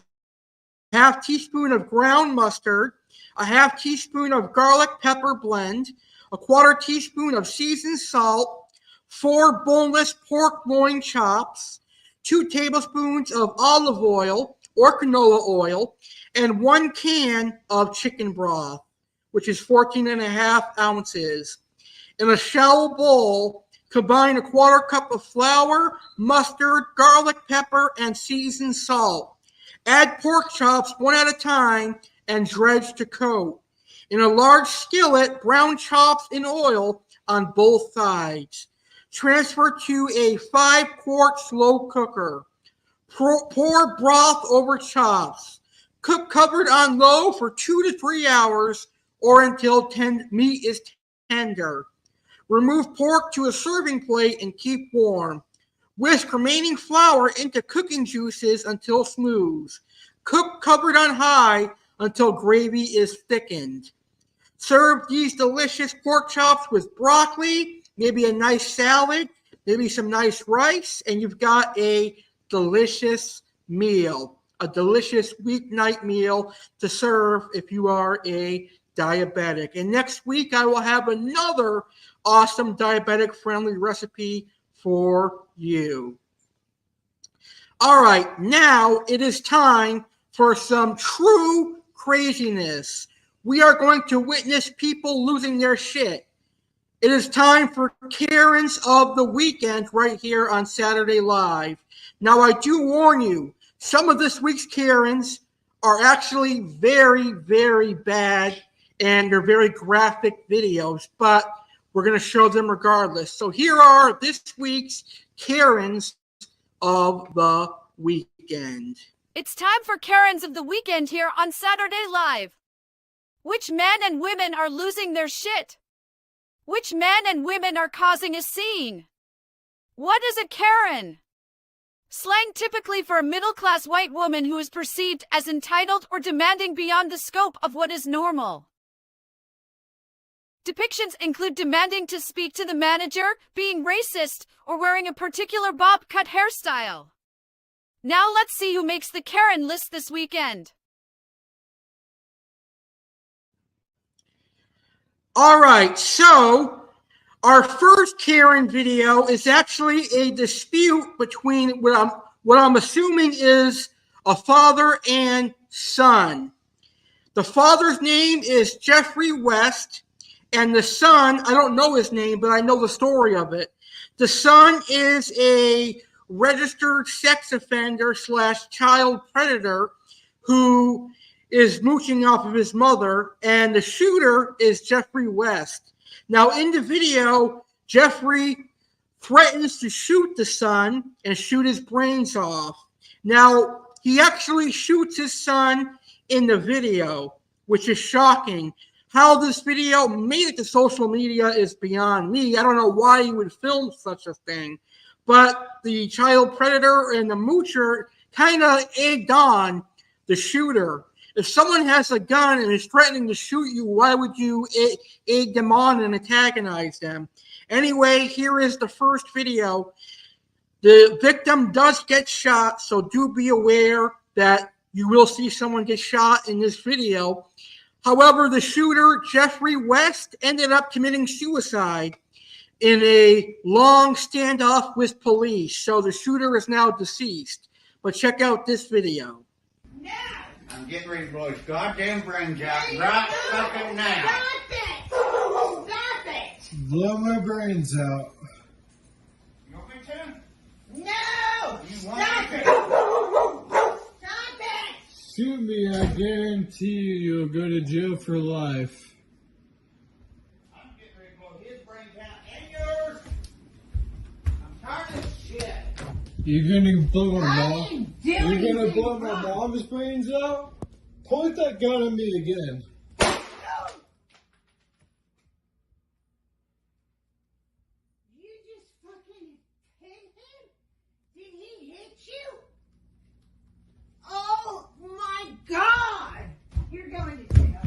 E: half teaspoon of ground mustard. A half teaspoon of garlic pepper blend. A quarter teaspoon of seasoned salt. 4 boneless pork loin chops. 2 tablespoons of olive oil or canola oil. And 1 can of chicken broth, which is 14.5 ounces. In a shallow bowl, combine a quarter cup of flour, mustard, garlic pepper, and seasoned salt. Add pork chops one at a time and dredge to coat. In a large skillet, brown chops in oil on both sides. Transfer to a 5-quart slow cooker. Pour broth over chops. Cook covered on low for 2 to 3 hours or until meat is tender. Remove pork to a serving plate and keep warm. Whisk remaining flour into cooking juices until smooth. Cook covered on high until gravy is thickened. serve these delicious pork chops with broccoli, maybe a nice salad, maybe some nice rice, and you've got a delicious meal, a delicious weeknight meal to serve if you are a diabetic. And next week, I will have another awesome diabetic-friendly recipe for you. All right, now it is time for some true craziness. We are going to witness people losing their shit. It is time for Karens of the Weekend right here on Saturday Live. Now, I do warn you, some of this week's Karens are actually very, very bad, and they're very graphic videos, but we're going to show them regardless. So here are this week's Karens of the Weekend.
T: It's time for Karens of the Weekend here on Saturday Live. Which men and women are losing their shit? Which men and women are causing a scene? What is a Karen? Slang typically for a middle-class white woman who is perceived as entitled or demanding beyond the scope of what is normal. Depictions include demanding to speak to the manager, being racist, or wearing a particular bob-cut hairstyle. Now let's see who makes the Karen list this weekend.
E: All right, so our first Karen video is actually a dispute between what I'm assuming is a father and son. The father's name is Jeffrey West, and the son, I don't know his name, but I know the story of it. The son is a registered sex offender / child predator who is mooching off of his mother, and the shooter is Jeffrey West. Now, in the video, Jeffrey threatens to shoot the son and shoot his brains off. Now, he actually shoots his son in the video, which is shocking. How this video made it to social media is beyond me. I don't know why you would film such a thing, but the child predator and the moocher kind of egged on the shooter. If someone has a gun and is threatening to shoot you, why would you egg them on and antagonize them? Anyway, here is the first video. The victim does get shot, so do be aware that you will see someone get shot in this video. However, the shooter, Jeffrey West, ended up committing suicide in a long standoff with police. So the shooter is now deceased. But check out this video.
U: I'm getting ready to blow his goddamn brains out right fucking now.
D: Stop it! Stop it!
V: Blow my brains out.
U: You want me to?
D: No!
U: Stop
D: it! Stop it!
V: Shoot me, I guarantee you'll go to jail for life.
U: I'm getting ready to blow his brains out and yours. I'm tired of this shit.
V: You're gonna blow my mom?
D: doing
V: You're gonna
D: anything
V: blow my
D: wrong.
V: mom's brains out? Point that gun at me again.
D: You just fucking hit him? Did he hit you? Oh my God! You're going to jail.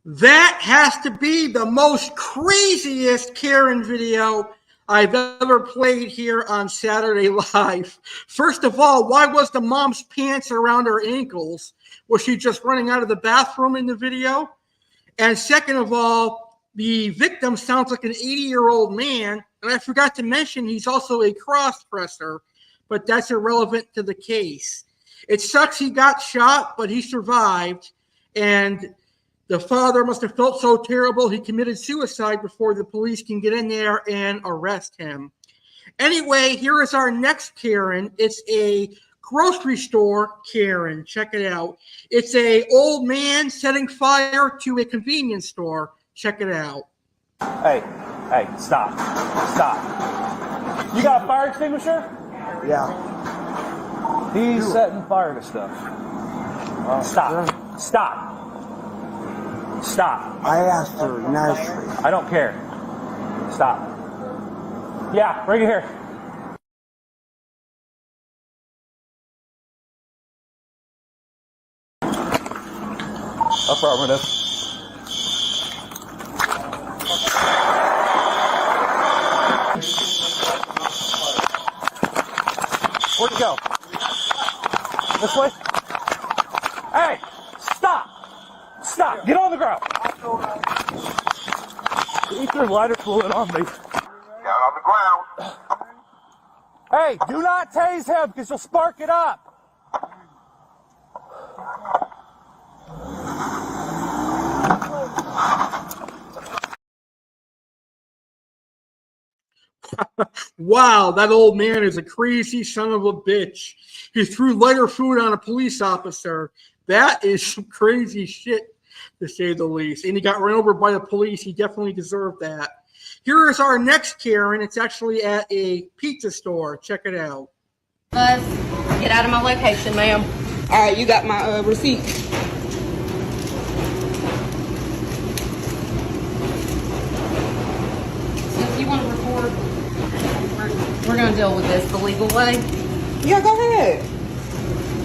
E: That has to be the most craziest Karen video I've ever played here on Saturday Live. First of all, why was the mom's pants around her ankles? Was she just running out of the bathroom in the video? And second of all, the victim sounds like an 80-year-old man. And I forgot to mention he's also a cross-dresser, but that's irrelevant to the case. It sucks he got shot, but he survived. And the father must have felt so terrible he committed suicide before the police can get in there and arrest him. Anyway, here is our next Karen. It's a grocery store Karen. Check it out. It's a old man setting fire to a convenience store. Check it out.
W: Hey, stop. Stop. You got a fire extinguisher?
K: Yeah.
W: He's setting fire to stuff. Stop.
K: I asked her nicely.
W: I don't care. Stop. Yeah, bring it here. Affirmative. Where'd you go? This way? Hey! Stop! Stop! Get on the ground! He threw lighter fluid on me.
G: Down on the ground.
W: Hey, do not tase him because you'll spark it up.
E: Wow, that old man is a crazy son of a bitch. He threw lighter fluid on a police officer. That is some crazy shit, to say the least. And he got run over by the police. He definitely deserved that. Here is our next Karen. It's actually at a pizza store. Check it out.
A: Get out of my location, ma'am. All right, you got my receipt. So if you want to record, we're going to deal with this the legal way. Yeah, go ahead.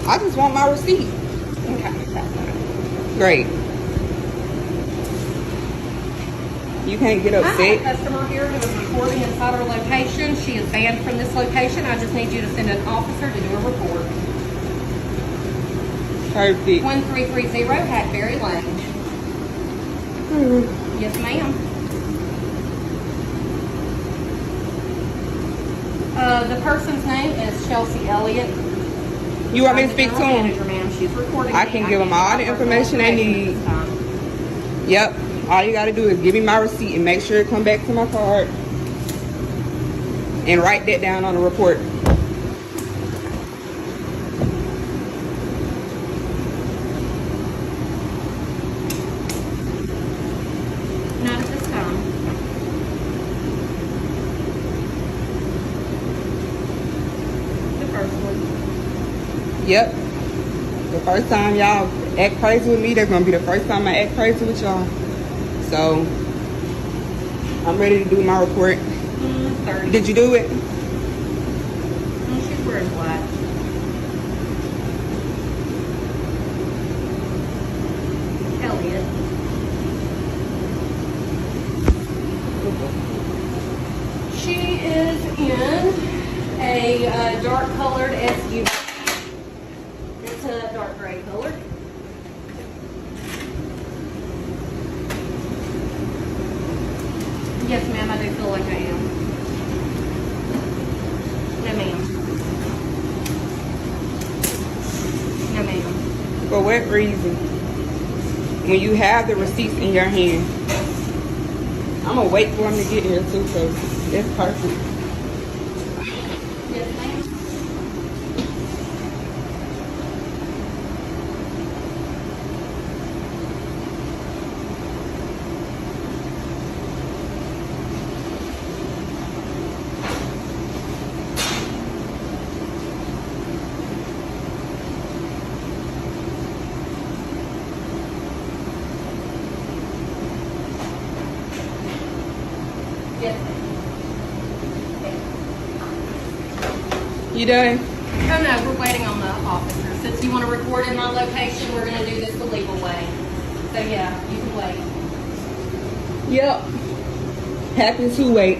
A: I just want my receipt. Okay. Great. You can't get upset. I have a customer here who is recording inside our location. She is banned from this location. I just need you to send an officer to do a report. Perfect. 1330 Hackberry Lane. Yes, ma'am. The person's name is Chelsea Elliott. You want me to speak to him? She's recording. I can give them all the information they need. Yep. All you gotta do is give me my receipt and make sure it come back to my card. And write that down on the report. Not at this time. The first one. Yep. The first time y'all act crazy with me, that's gonna be the first time I act crazy with y'all. So, I'm ready to do my report. 30. Did you do it? She's wearing black. Elliot. She is in a dark colored SUV. It's a dark gray color. Yes, ma'am, I do feel like I am. No, ma'am. No, ma'am. For what reason? When you have the receipts in your hand, I'm going to wait for them to get here too, so that's perfect. Yes, ma'am. You done? Oh no, we're waiting on the officer. Since you want to record in my location, we're going to do this the legal way. So yeah, you can wait. Yep. Happy to wait.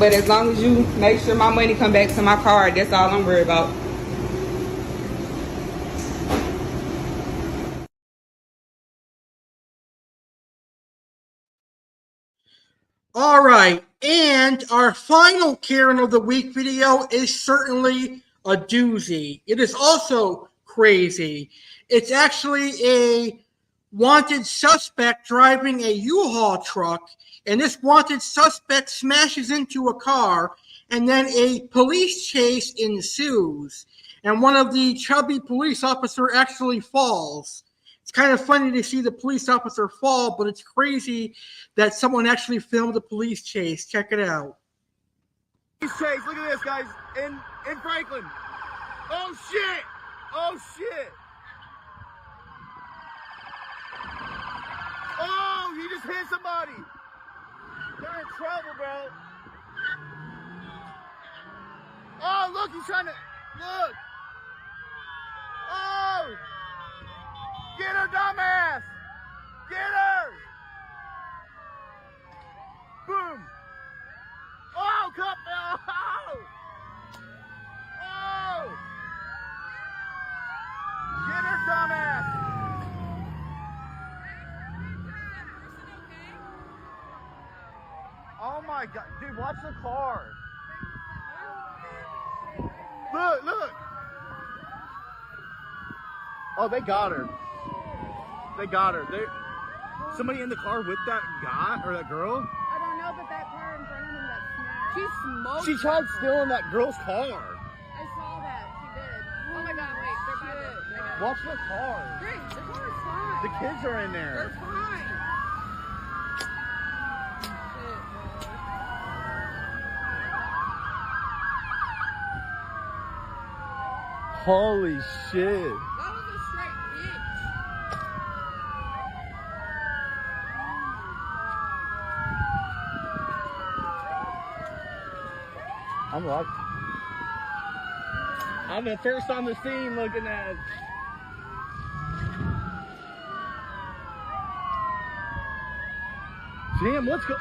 A: But as long as you make sure my money come back to my card, that's all I'm worried about.
E: All right, and our final Karen of the Week video is certainly a doozy. It is also crazy. It's actually a wanted suspect driving a U-Haul truck, and this wanted suspect smashes into a car, and then a police chase ensues, and one of the chubby police officer actually falls. It's kind of funny to see the police officer fall, but it's crazy that someone actually filmed the police chase. Check it out.
U: Police chase, look at this, guys, in Franklin. Oh, shit! Oh, shit! Oh, he just hit somebody! They're in trouble, bro. Oh, look, he's trying to, look! Oh!
H: Get her, dumbass! Get her! Boom! Oh, cup! Oh! Oh! Get her, dumbass! Oh my god, dude, watch the car. Look, look. Oh, they got her. They got her. Somebody in the car with that guy or that girl?
C: I don't know, but that car in front of him got smashed. She smoked.
H: She tried stealing that girl's car.
C: I saw that. She did. Oh my god, wait. They're by the...
H: Watch the car.
C: Great, the car is fine.
H: The kids are in there.
C: They're fine.
H: Holy shit.
C: That was a straight bitch.
H: I'm like, I'm the first on the scene looking at it. Damn, let's go.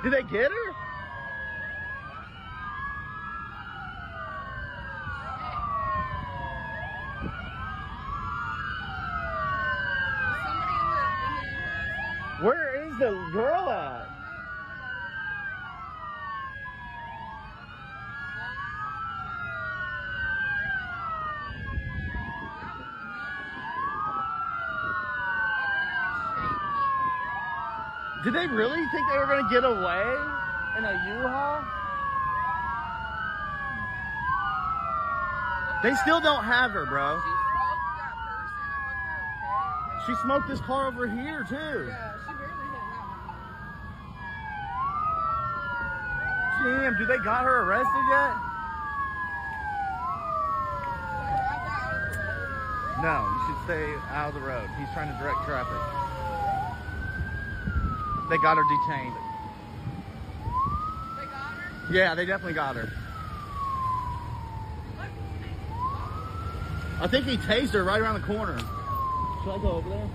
H: Did they get her? Where is the girl at? Did they really think they were going to get away in a U-Haul? They still don't have her, bro. She smoked this car over here, too.
C: Yeah, she barely hit that one.
H: Damn, do they got her arrested yet? No, you should stay out of the road. He's trying to direct traffic. They got her detained.
C: They got her?
H: Yeah, they definitely got her. I think he tased her right around the corner. Should I go over there?
C: No.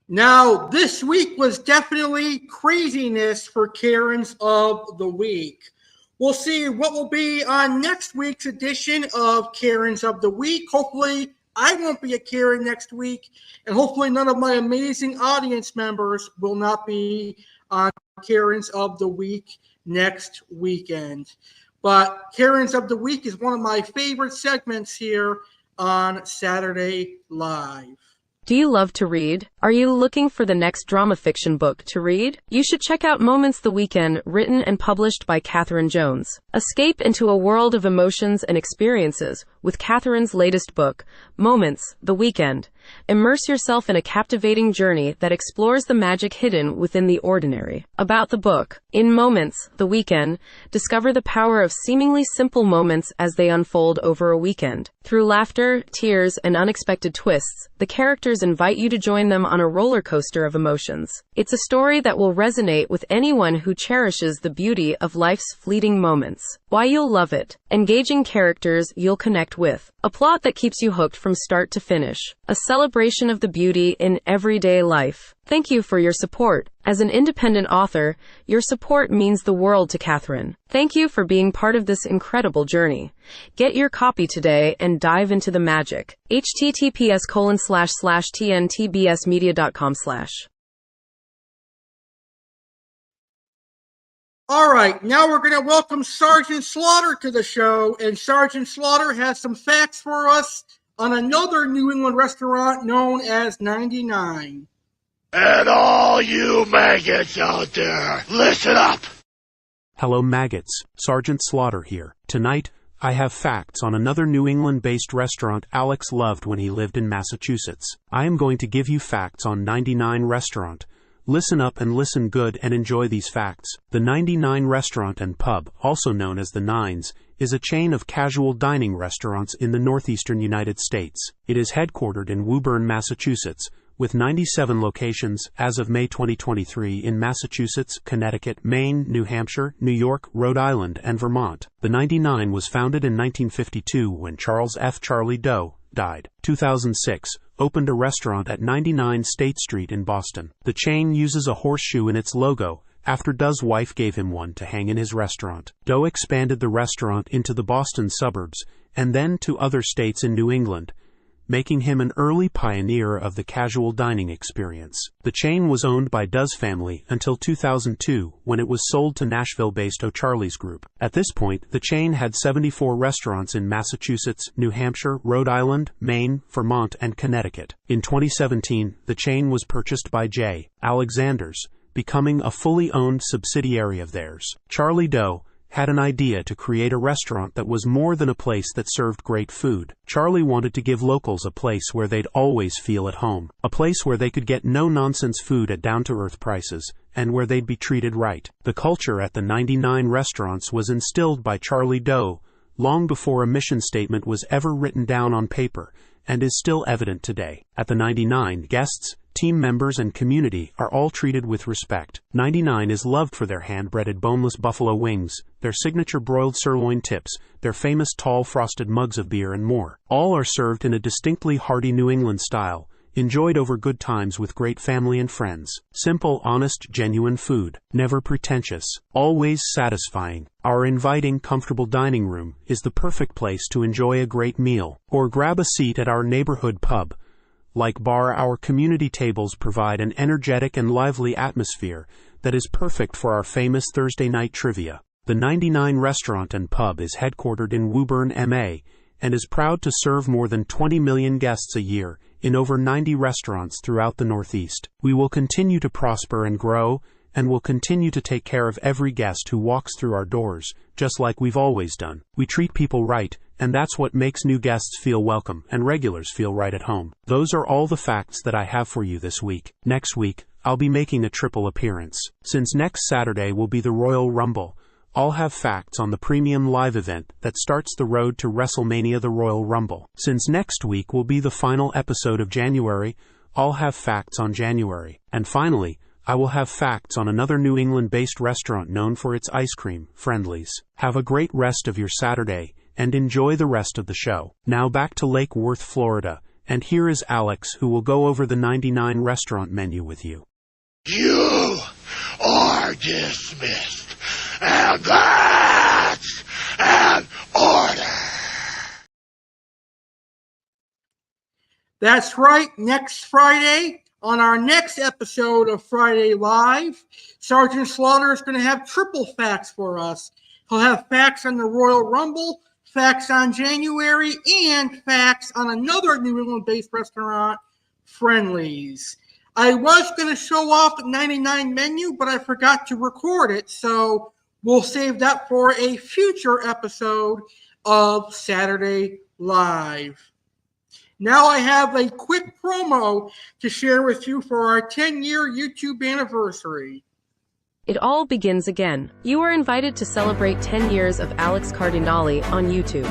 E: Now, this week was definitely craziness for Karens of the Week. We'll see what will be on next week's edition of Karens of the Week. Hopefully, I won't be a Karen next week, and hopefully none of my amazing audience members will not be on Karens of the Week next weekend. But Karens of the Week is one of my favorite segments here on Saturday Live.
O: Do you love to read? Are you looking for the next drama fiction book to read? You should check out Moments the Weekend, written and published by Catherine Jones. Escape into a world of emotions and experiences with Catherine's latest book, Moments the Weekend. Immerse yourself in a captivating journey that explores the magic hidden within the ordinary. About the book. In Moments the Weekend, discover the power of seemingly simple moments as they unfold over a weekend. Through laughter, tears, and unexpected twists, the characters invite you to join them on a roller coaster of emotions. It's a story that will resonate with anyone who cherishes the beauty of life's fleeting moments. Why you'll love it. Engaging characters you'll connect with. A plot that keeps you hooked from start to finish. A celebration of the beauty in everyday life. Thank you for your support. As an independent author, your support means the world to Catherine. Thank you for being part of this incredible journey. Get your copy today and dive into the magic. https://tntbsmedia.com/.
E: All right, now we're going to welcome Sergeant Slaughter to the show, and Sergeant Slaughter has some facts for us on another New England restaurant known as 99.
L: And all you maggots out there, listen up!
N: Hello maggots, Sergeant Slaughter here. Tonight, I have facts on another New England-based restaurant Alex loved when he lived in Massachusetts. I am going to give you facts on 99 Restaurant. Listen up and listen good and enjoy these facts. The 99 Restaurant and Pub, also known as the Nines, is a chain of casual dining restaurants in the northeastern United States. It is headquartered in Woburn, Massachusetts, with 97 locations as of May 2023 in Massachusetts, Connecticut, Maine, New Hampshire, New York, Rhode Island, and Vermont. The 99 was founded in 1952 when Charles F. Charlie Doe died. 2006, opened a restaurant at 99 State Street in Boston. The chain uses a horseshoe in its logo, after Doe's wife gave him one to hang in his restaurant. Doe expanded the restaurant into the Boston suburbs, and then to other states in New England, making him an early pioneer of the casual dining experience. The chain was owned by Doe's family until 2002, when it was sold to Nashville-based O'Charley's Group. At this point, the chain had 74 restaurants in Massachusetts, New Hampshire, Rhode Island, Maine, Vermont, and Connecticut. In 2017, the chain was purchased by J. Alexander's, becoming a fully owned subsidiary of theirs. Charlie Doe had an idea to create a restaurant that was more than a place that served great food. Charlie wanted to give locals a place where they'd always feel at home, a place where they could get no-nonsense food at down-to-earth prices, and where they'd be treated right. The culture at the 99 restaurants was instilled by Charlie Doe long before a mission statement was ever written down on paper, and is still evident today. At the 99, guests, team members, and community are all treated with respect. 99 is loved for their hand-breaded boneless buffalo wings, their signature broiled sirloin tips, their famous tall frosted mugs of beer, and more. All are served in a distinctly hearty New England style, enjoyed over good times with great family and friends. Simple, honest, genuine food. Never pretentious. Always satisfying. Our inviting, comfortable dining room is the perfect place to enjoy a great meal, or grab a seat at our neighborhood pub. Like bar, our community tables provide an energetic and lively atmosphere that is perfect for our famous Thursday night trivia. The 99 Restaurant and Pub is headquartered in Woburn, MA, and is proud to serve more than 20 million guests a year in over 90 restaurants throughout the Northeast. We will continue to prosper and grow, and will continue to take care of every guest who walks through our doors, just like we've always done. We treat people right, and that's what makes new guests feel welcome and regulars feel right at home. Those are all the facts that I have for you this week. Next week, I'll be making a triple appearance. Since next Saturday will be the Royal Rumble, I'll have facts on the premium live event that starts the road to WrestleMania, the Royal Rumble. Since next week will be the final episode of January, I'll have facts on January. And finally, I will have facts on another New England-based restaurant known for its ice cream, Friendly's. Have a great rest of your Saturday, and enjoy the rest of the show. Now back to Lake Worth, Florida, and here is Alex, who will go over the 99 restaurant menu with you.
L: You are dismissed, and that's an order.
E: That's right. Next Friday, on our next episode of Friday Live, Sergeant Slaughter is going to have triple facts for us. He'll have facts on the Royal Rumble, facts on January, and facts on another New England-based restaurant, Friendly's. I was going to show off the 99 menu, but I forgot to record it, so we'll save that for a future episode of Saturday Live. Now I have a quick promo to share with you for our 10-year YouTube anniversary.
O: It all begins again. You are invited to celebrate 10 years of Alex Cardinale on YouTube.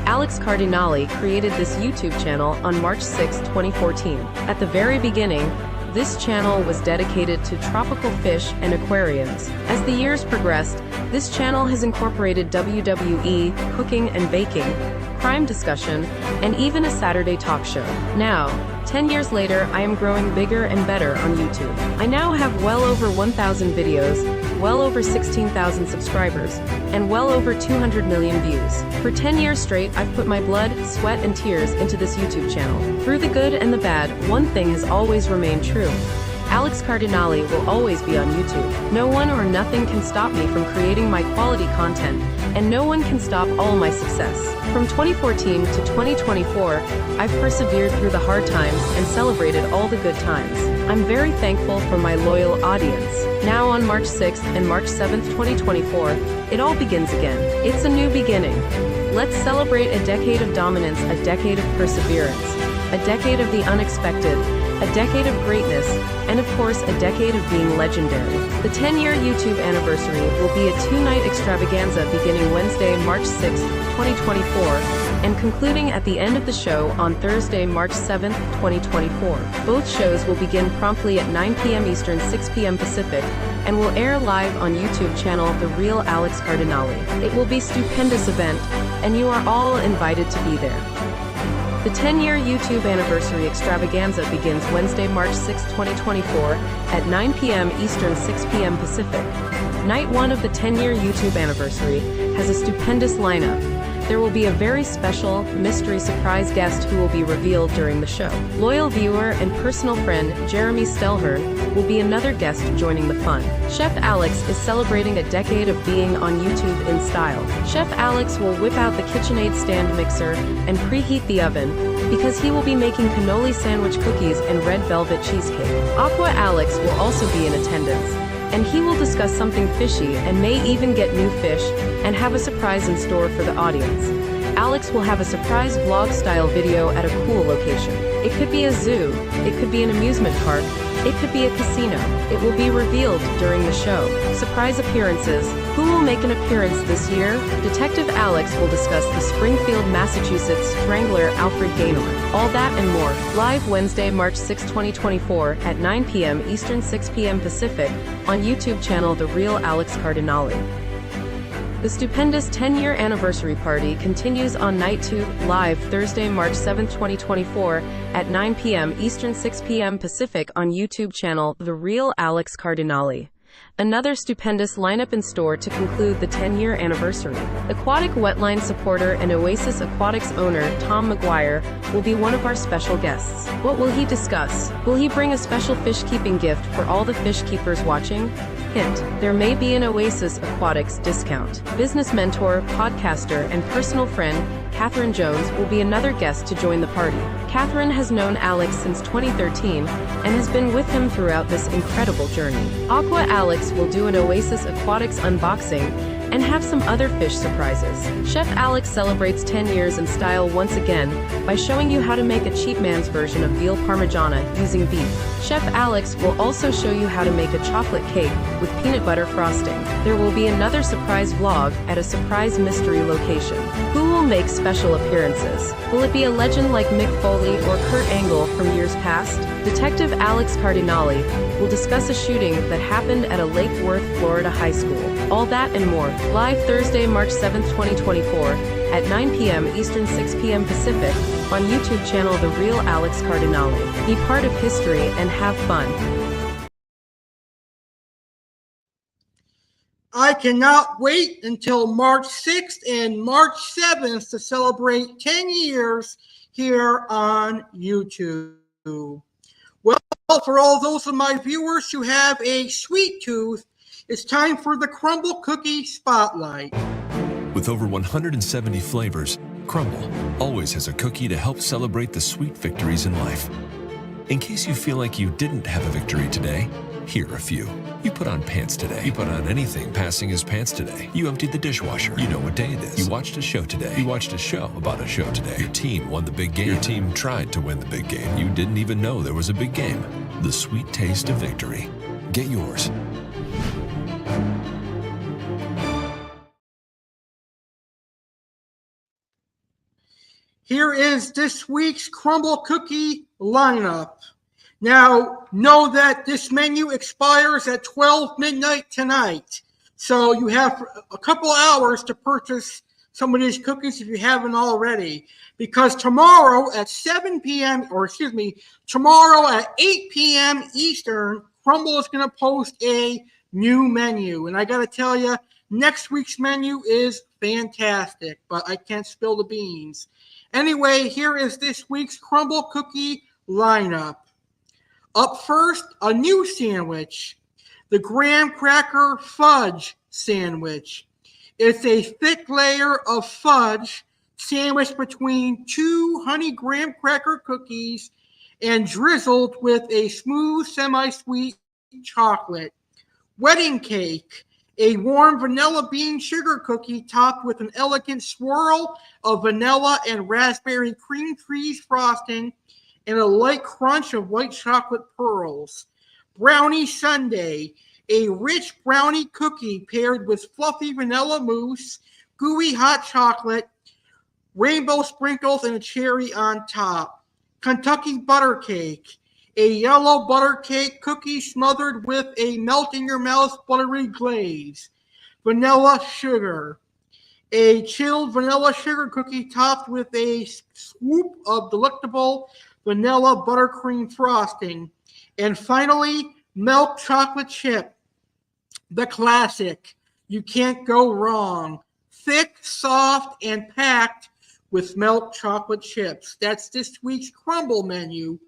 O: Alex Cardinale created this YouTube channel on March 6, 2014. At the very beginning, this channel was dedicated to tropical fish and aquariums. As the years progressed, this channel has incorporated WWE, cooking and baking, crime discussion, and even a Saturday talk show. Now, 10 years later, I am growing bigger and better on YouTube. I now have well over 1,000 videos, well over 16,000 subscribers, and well over 200 million views. For 10 years straight, I've put my blood, sweat, and tears into this YouTube channel. Through the good and the bad, one thing has always remained true. Alex Cardinale will always be on YouTube. No one or nothing can stop me from creating my quality content, and no one can stop all my success. From 2014 to 2024, I've persevered through the hard times and celebrated all the good times. I'm very thankful for my loyal audience. Now on March 6th and March 7th, 2024, it all begins again. It's a new beginning. Let's celebrate a decade of dominance, a decade of perseverance, a decade of the unexpected, a decade of greatness, and of course a decade of being legendary. The 10-year YouTube anniversary will be a 2-night extravaganza beginning Wednesday, March 6, 2024, and concluding at the end of the show on Thursday, March 7, 2024. Both shows will begin promptly at 9 p.m. Eastern, 6 p.m. Pacific, and will air live on YouTube channel The Real Alex Cardinale. It will be a stupendous event, and you are all invited to be there. The 10-year YouTube anniversary extravaganza begins Wednesday, March 6, 2024, at 9 p.m. Eastern, 6 p.m. Pacific. Night 1 of the 10-year YouTube anniversary has a stupendous lineup. There will be a very special, mystery surprise guest who will be revealed during the show. Loyal viewer and personal friend Jeremy Stelhern will be another guest joining the fun. Chef Alex is celebrating a decade of being on YouTube in style. Chef Alex will whip out the KitchenAid stand mixer and preheat the oven because he will be making cannoli sandwich cookies and red velvet cheesecake. Aqua Alex will also be in attendance, and he will discuss something fishy and may even get new fish and have a surprise in store for the audience. Alex will have a surprise vlog-style video at a cool location. It could be a zoo, it could be an amusement park, it could be a casino. It will be revealed during the show. Surprise appearances. Who will make an appearance this year? Detective Alex will discuss the Springfield, Massachusetts strangler Alfred Gaynor. All that and more. Live Wednesday, March 6, 2024 at 9 p.m. Eastern, 6 p.m. Pacific on YouTube channel The Real Alex Cardinale. The stupendous 10-year anniversary party continues on Night 2, live Thursday, March 7, 2024, at 9 p.m. Eastern, 6 p.m. Pacific on YouTube channel The Real Alex Cardinale. Another stupendous lineup in store to conclude the 10-year anniversary. Aquatic wetline supporter and Oasis Aquatics owner Tom McGuire will be one of our special guests. What will he discuss? Will he bring a special fish keeping gift for all the fish keepers watching? Hint, there may be an Oasis Aquatics discount. Business mentor, podcaster, and personal friend Catherine Jones will be another guest to join the party. Catherine has known Alex since 2013 and has been with him throughout this incredible journey. Aqua Alex will do an Oasis Aquatics unboxing and have some other fish surprises. Chef Alex celebrates 10 years in style once again by showing you how to make a cheap man's version of veal parmigiana using beef. Chef Alex will also show you how to make a chocolate cake with peanut butter frosting. There will be another surprise vlog at a surprise mystery location. Who will make special appearances? Will it be a legend like Mick Foley or Kurt Angle from years past? Detective Alex Cardinale will discuss a shooting that happened at a Lake Worth, Florida high school. All that and more. Live Thursday, March 7th, 2024 at 9 p.m. Eastern, 6 p.m. Pacific on YouTube channel The Real Alex Cardinale. Be part of history and have fun.
E: I cannot wait until March 6th and March 7th to celebrate 10 years here on YouTube. Well, for all those of my viewers who have a sweet tooth, it's time for the Crumbl Cookie Spotlight.
I: With over 170 flavors, Crumbl always has a cookie to help celebrate the sweet victories in life. In case you feel like you didn't have a victory today, here are a few. You put on pants today. You put on anything passing as pants today. You emptied the dishwasher. You know what day it is. You watched a show today. You watched a show about a show today. Your team won the big game. Your team tried to win the big game. You didn't even know there was a big game. The sweet taste of victory. Get yours.
E: Here is this week's Crumbl Cookie lineup. Now, know that this menu expires at 12 midnight tonight. So you have a couple hours to purchase some of these cookies if you haven't already. Because tomorrow at 7 p.m., or excuse me, tomorrow at 8 p.m. Eastern, Crumbl is going to post a new menu. And I got to tell you, next week's menu is fantastic, but I can't spill the beans. Anyway, here is this week's Crumbl Cookie lineup. Up first, a new sandwich, the Graham Cracker Fudge Sandwich. It's a thick layer of fudge sandwiched between two honey graham cracker cookies and drizzled with a smooth, semi-sweet chocolate. Wedding cake, a warm vanilla bean sugar cookie topped with an elegant swirl of vanilla and raspberry cream cheese frosting and a light crunch of white chocolate pearls. Brownie sundae, a rich brownie cookie paired with fluffy vanilla mousse, gooey hot chocolate, rainbow sprinkles, and a cherry on top. Kentucky butter cake, a yellow butter cake cookie smothered with a melt-in-your-mouth buttery glaze. Vanilla sugar, a chilled vanilla sugar cookie topped with a swoop of delectable vanilla buttercream frosting. And finally, milk chocolate chip, the classic. You can't go wrong. Thick, soft, and packed with milk chocolate chips. That's this week's Crumbl menu,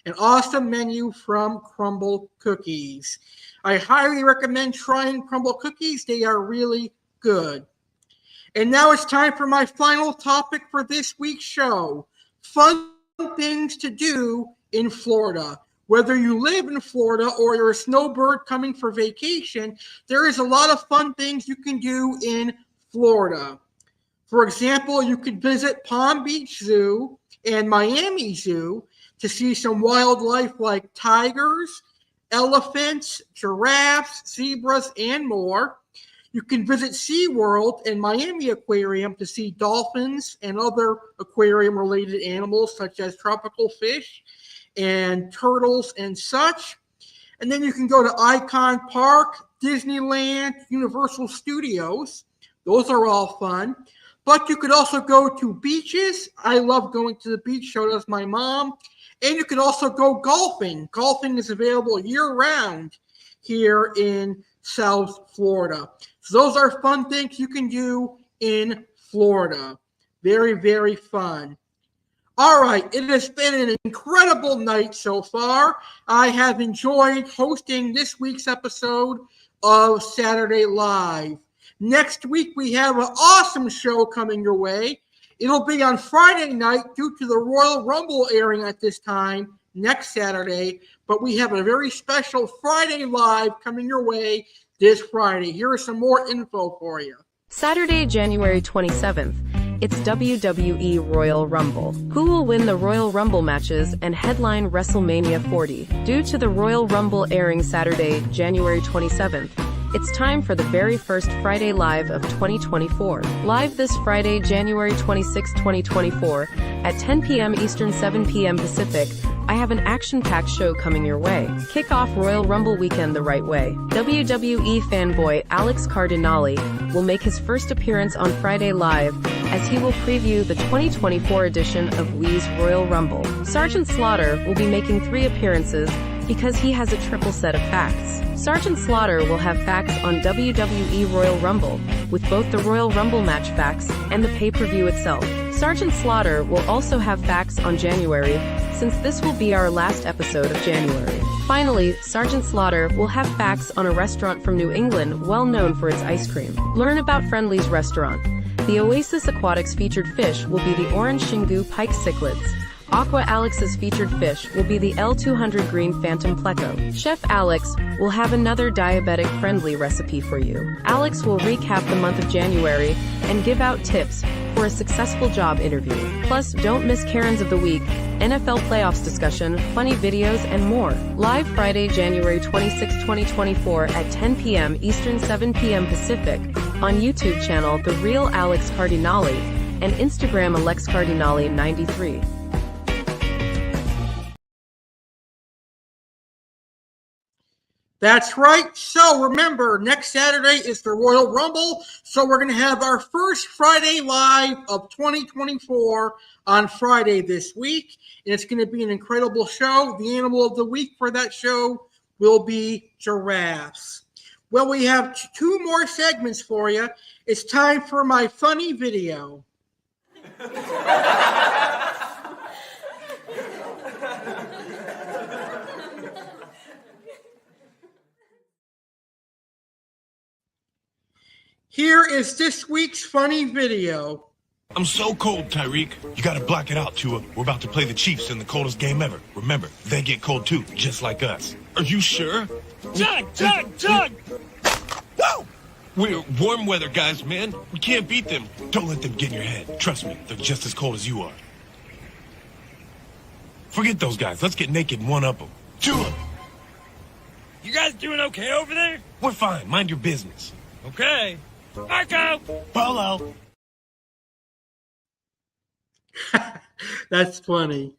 E: an awesome menu from Crumbl Cookies. I highly recommend trying Crumbl Cookies. They are really good. And now it's time for my final topic for this week's show. Fun things to do in Florida. Whether you live in Florida or you're a snowbird coming for vacation, there is a lot of fun things you can do in Florida. For example, you could visit Palm Beach Zoo and Miami Zoo to see some wildlife like tigers, elephants, giraffes, zebras, and more. You can visit SeaWorld and Miami Aquarium to see dolphins and other aquarium-related animals such as tropical fish and turtles and such. And then you can go to Icon Park, Disneyland, Universal Studios. Those are all fun. But you could also go to beaches. I love going to the beach, so does my mom. And you could also go golfing. Golfing is available year-round here in South Florida. So those are fun things you can do in Florida. Very, very fun. All right, it has been an incredible night so far. I have enjoyed hosting this week's episode of Saturday Live. Next week, we have an awesome show coming your way. It'll be on Friday night due to the Royal Rumble airing at this time next Saturday. But we have a very special Friday Live coming your way this Friday. Here is some more info for you.
O: Saturday, January 27th. It's WWE Royal Rumble. Who will win the Royal Rumble matches and headline WrestleMania 40? Due to the Royal Rumble airing Saturday, January 27th, it's time for the very first Friday Live of 2024. Live this Friday, January 26, 2024, at 10 p.m. Eastern, 7 p.m. Pacific, I have an action-packed show coming your way. Kick off Royal Rumble weekend the right way. WWE fanboy Alex Cardinale will make his first appearance on Friday Live as he will preview the 2024 edition of WE's Royal Rumble. Sergeant Slaughter will be making 3 appearances because he has a triple set of facts. Sergeant Slaughter will have facts on WWE Royal Rumble, with both the Royal Rumble match facts and the pay-per-view itself. Sergeant Slaughter will also have facts on January, since this will be our last episode of January. Finally, Sergeant Slaughter will have facts on a restaurant from New England well known for its ice cream. Learn about Friendly's restaurant. The Oasis Aquatics featured fish will be the orange Xingu pike cichlids. Aqua Alex's featured fish will be the L200 green phantom pleco. Chef Alex will have another diabetic-friendly recipe for you. Alex will recap the month of January and give out tips for a successful job interview. Plus, don't miss Karens of the Week, NFL playoffs discussion, funny videos, and more. Live Friday, January 26, 2024 at 10 p.m. Eastern, 7 p.m. Pacific on YouTube channel The Real Alex Cardinale and Instagram Alex Cardinale 93.
E: That's right. So remember, next Saturday is the Royal Rumble. So we're going to have our first Friday Live of 2024 on Friday this week. And it's going to be an incredible show. The animal of the week for that show will be giraffes. Well, we have 2 more segments for you. It's time for my funny video. Here is this week's funny video.
B: I'm so cold, Tyreek. You gotta block it out, Tua. We're about to play the Chiefs in the coldest game ever. Remember, they get cold too, just like us. Are you sure? Tug! Whoa! We're warm weather guys, man. We can't beat them. Don't let them get in your head. Trust me, they're just as cold as you are. Forget those guys. Let's get naked and one-up them. Two of them.
F: You guys doing okay over there?
B: We're fine. Mind your business.
F: Okay. Marco!
B: Polo.
E: That's funny.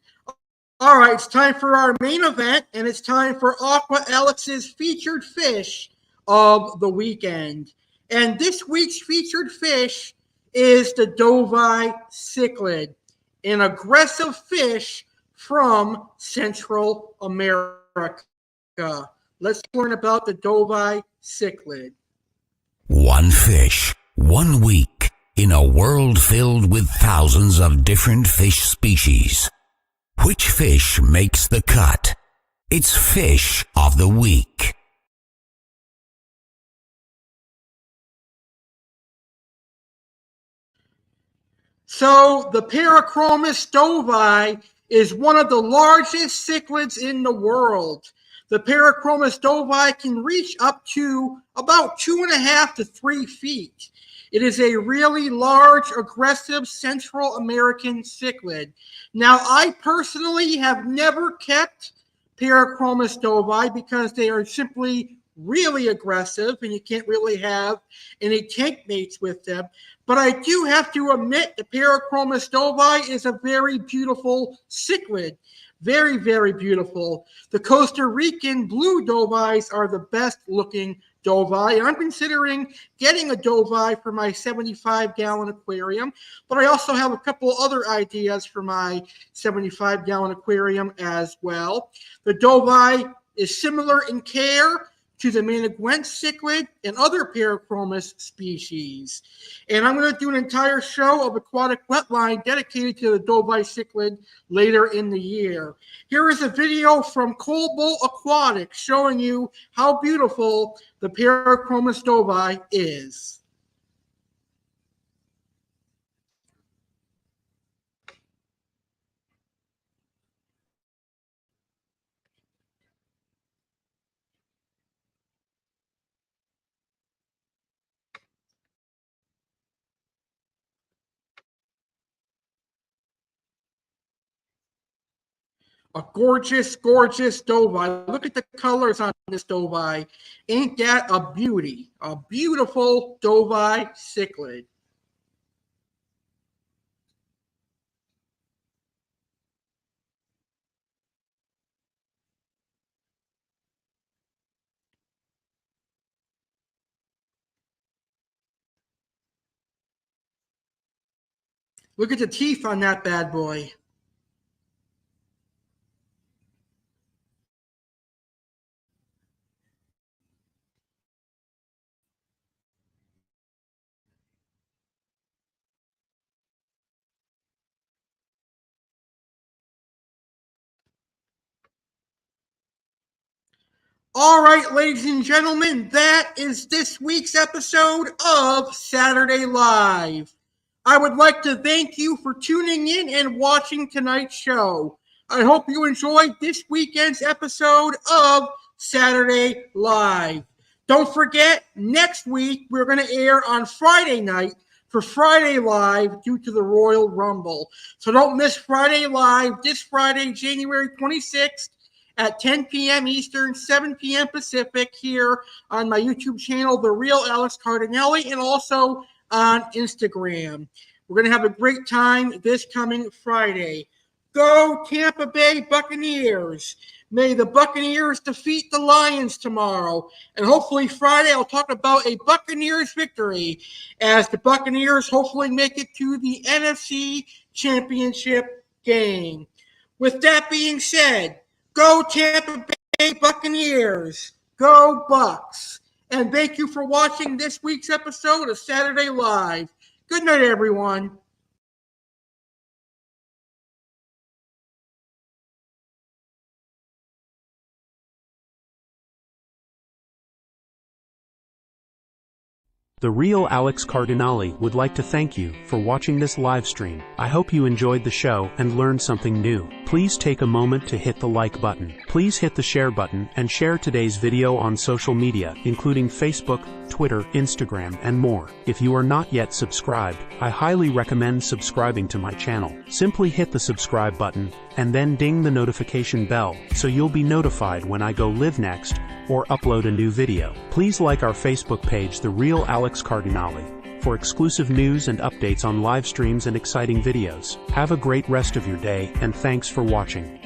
E: All right, it's time for our main event, and it's time for Aqua Alex's featured fish of the weekend. And this week's featured fish is the Dovii Cichlid, an aggressive fish from Central America. Let's learn about the Dovii Cichlid.
J: One fish, 1 week, in a world filled with thousands of different fish species. Which fish makes the cut? It's Fish of the Week.
E: So the Parachromis dovii is one of the largest cichlids in the world. The Parachromis dovii can reach up to about 2.5 to 3 feet. It is a really large, aggressive Central American cichlid. Now, I personally have never kept Parachromis dovii because they are simply really aggressive and you can't really have any tank mates with them. But I do have to admit the Parachromis dovii is a very beautiful cichlid. Very, very beautiful. The Costa Rican blue dovies are the best looking dovii. I'm considering getting a dovii for my 75-gallon aquarium, but I also have a couple other ideas for my 75-gallon aquarium as well. The dovii is similar in care to the Maniguent cichlid and other Parachromis species. And I'm going to do an entire show of aquatic wetline dedicated to the Dovii cichlid later in the year. Here is a video from Crumbl Aquatics showing you how beautiful the Parachromis dovii is. A gorgeous, gorgeous dovii. Look at the colors on this dovii. Ain't that a beauty? A beautiful dovii cichlid. Look at the teeth on that bad boy. All right, ladies and gentlemen, that is this week's episode of Saturday Live. I would like to thank you for tuning in and watching tonight's show. I hope you enjoyed this weekend's episode of Saturday Live. Don't forget, next week we're going to air on Friday night for Friday Live due to the Royal Rumble. So don't miss Friday Live this Friday, January 26th. At 10 p.m. Eastern, 7 p.m. Pacific, here on my YouTube channel, The Real Alex Cardinale, and also on Instagram. We're going to have a great time this coming Friday. Go Tampa Bay Buccaneers. May the Buccaneers defeat the Lions tomorrow. And hopefully Friday I'll talk about a Buccaneers victory as the Buccaneers hopefully make it to the NFC Championship game. With that being said, go Tampa Bay Buccaneers. Go Bucks. And thank you for watching this week's episode of Saturday Live. Good night, everyone.
N: The Real Alex Cardinale would like to thank you for watching this live stream. I hope you enjoyed the show and learned something new. Please take a moment to hit the like button. Please hit the share button and share today's video on social media, including Facebook, Twitter, Instagram, and more. If you are not yet subscribed, I highly recommend subscribing to my channel. Simply hit the subscribe button and then ding the notification bell so you'll be notified when I go live next or upload a new video. Please like our Facebook page, The Real Alex Cardinale, for exclusive news and updates on live streams and exciting videos. Have a great rest of your day, and thanks for watching.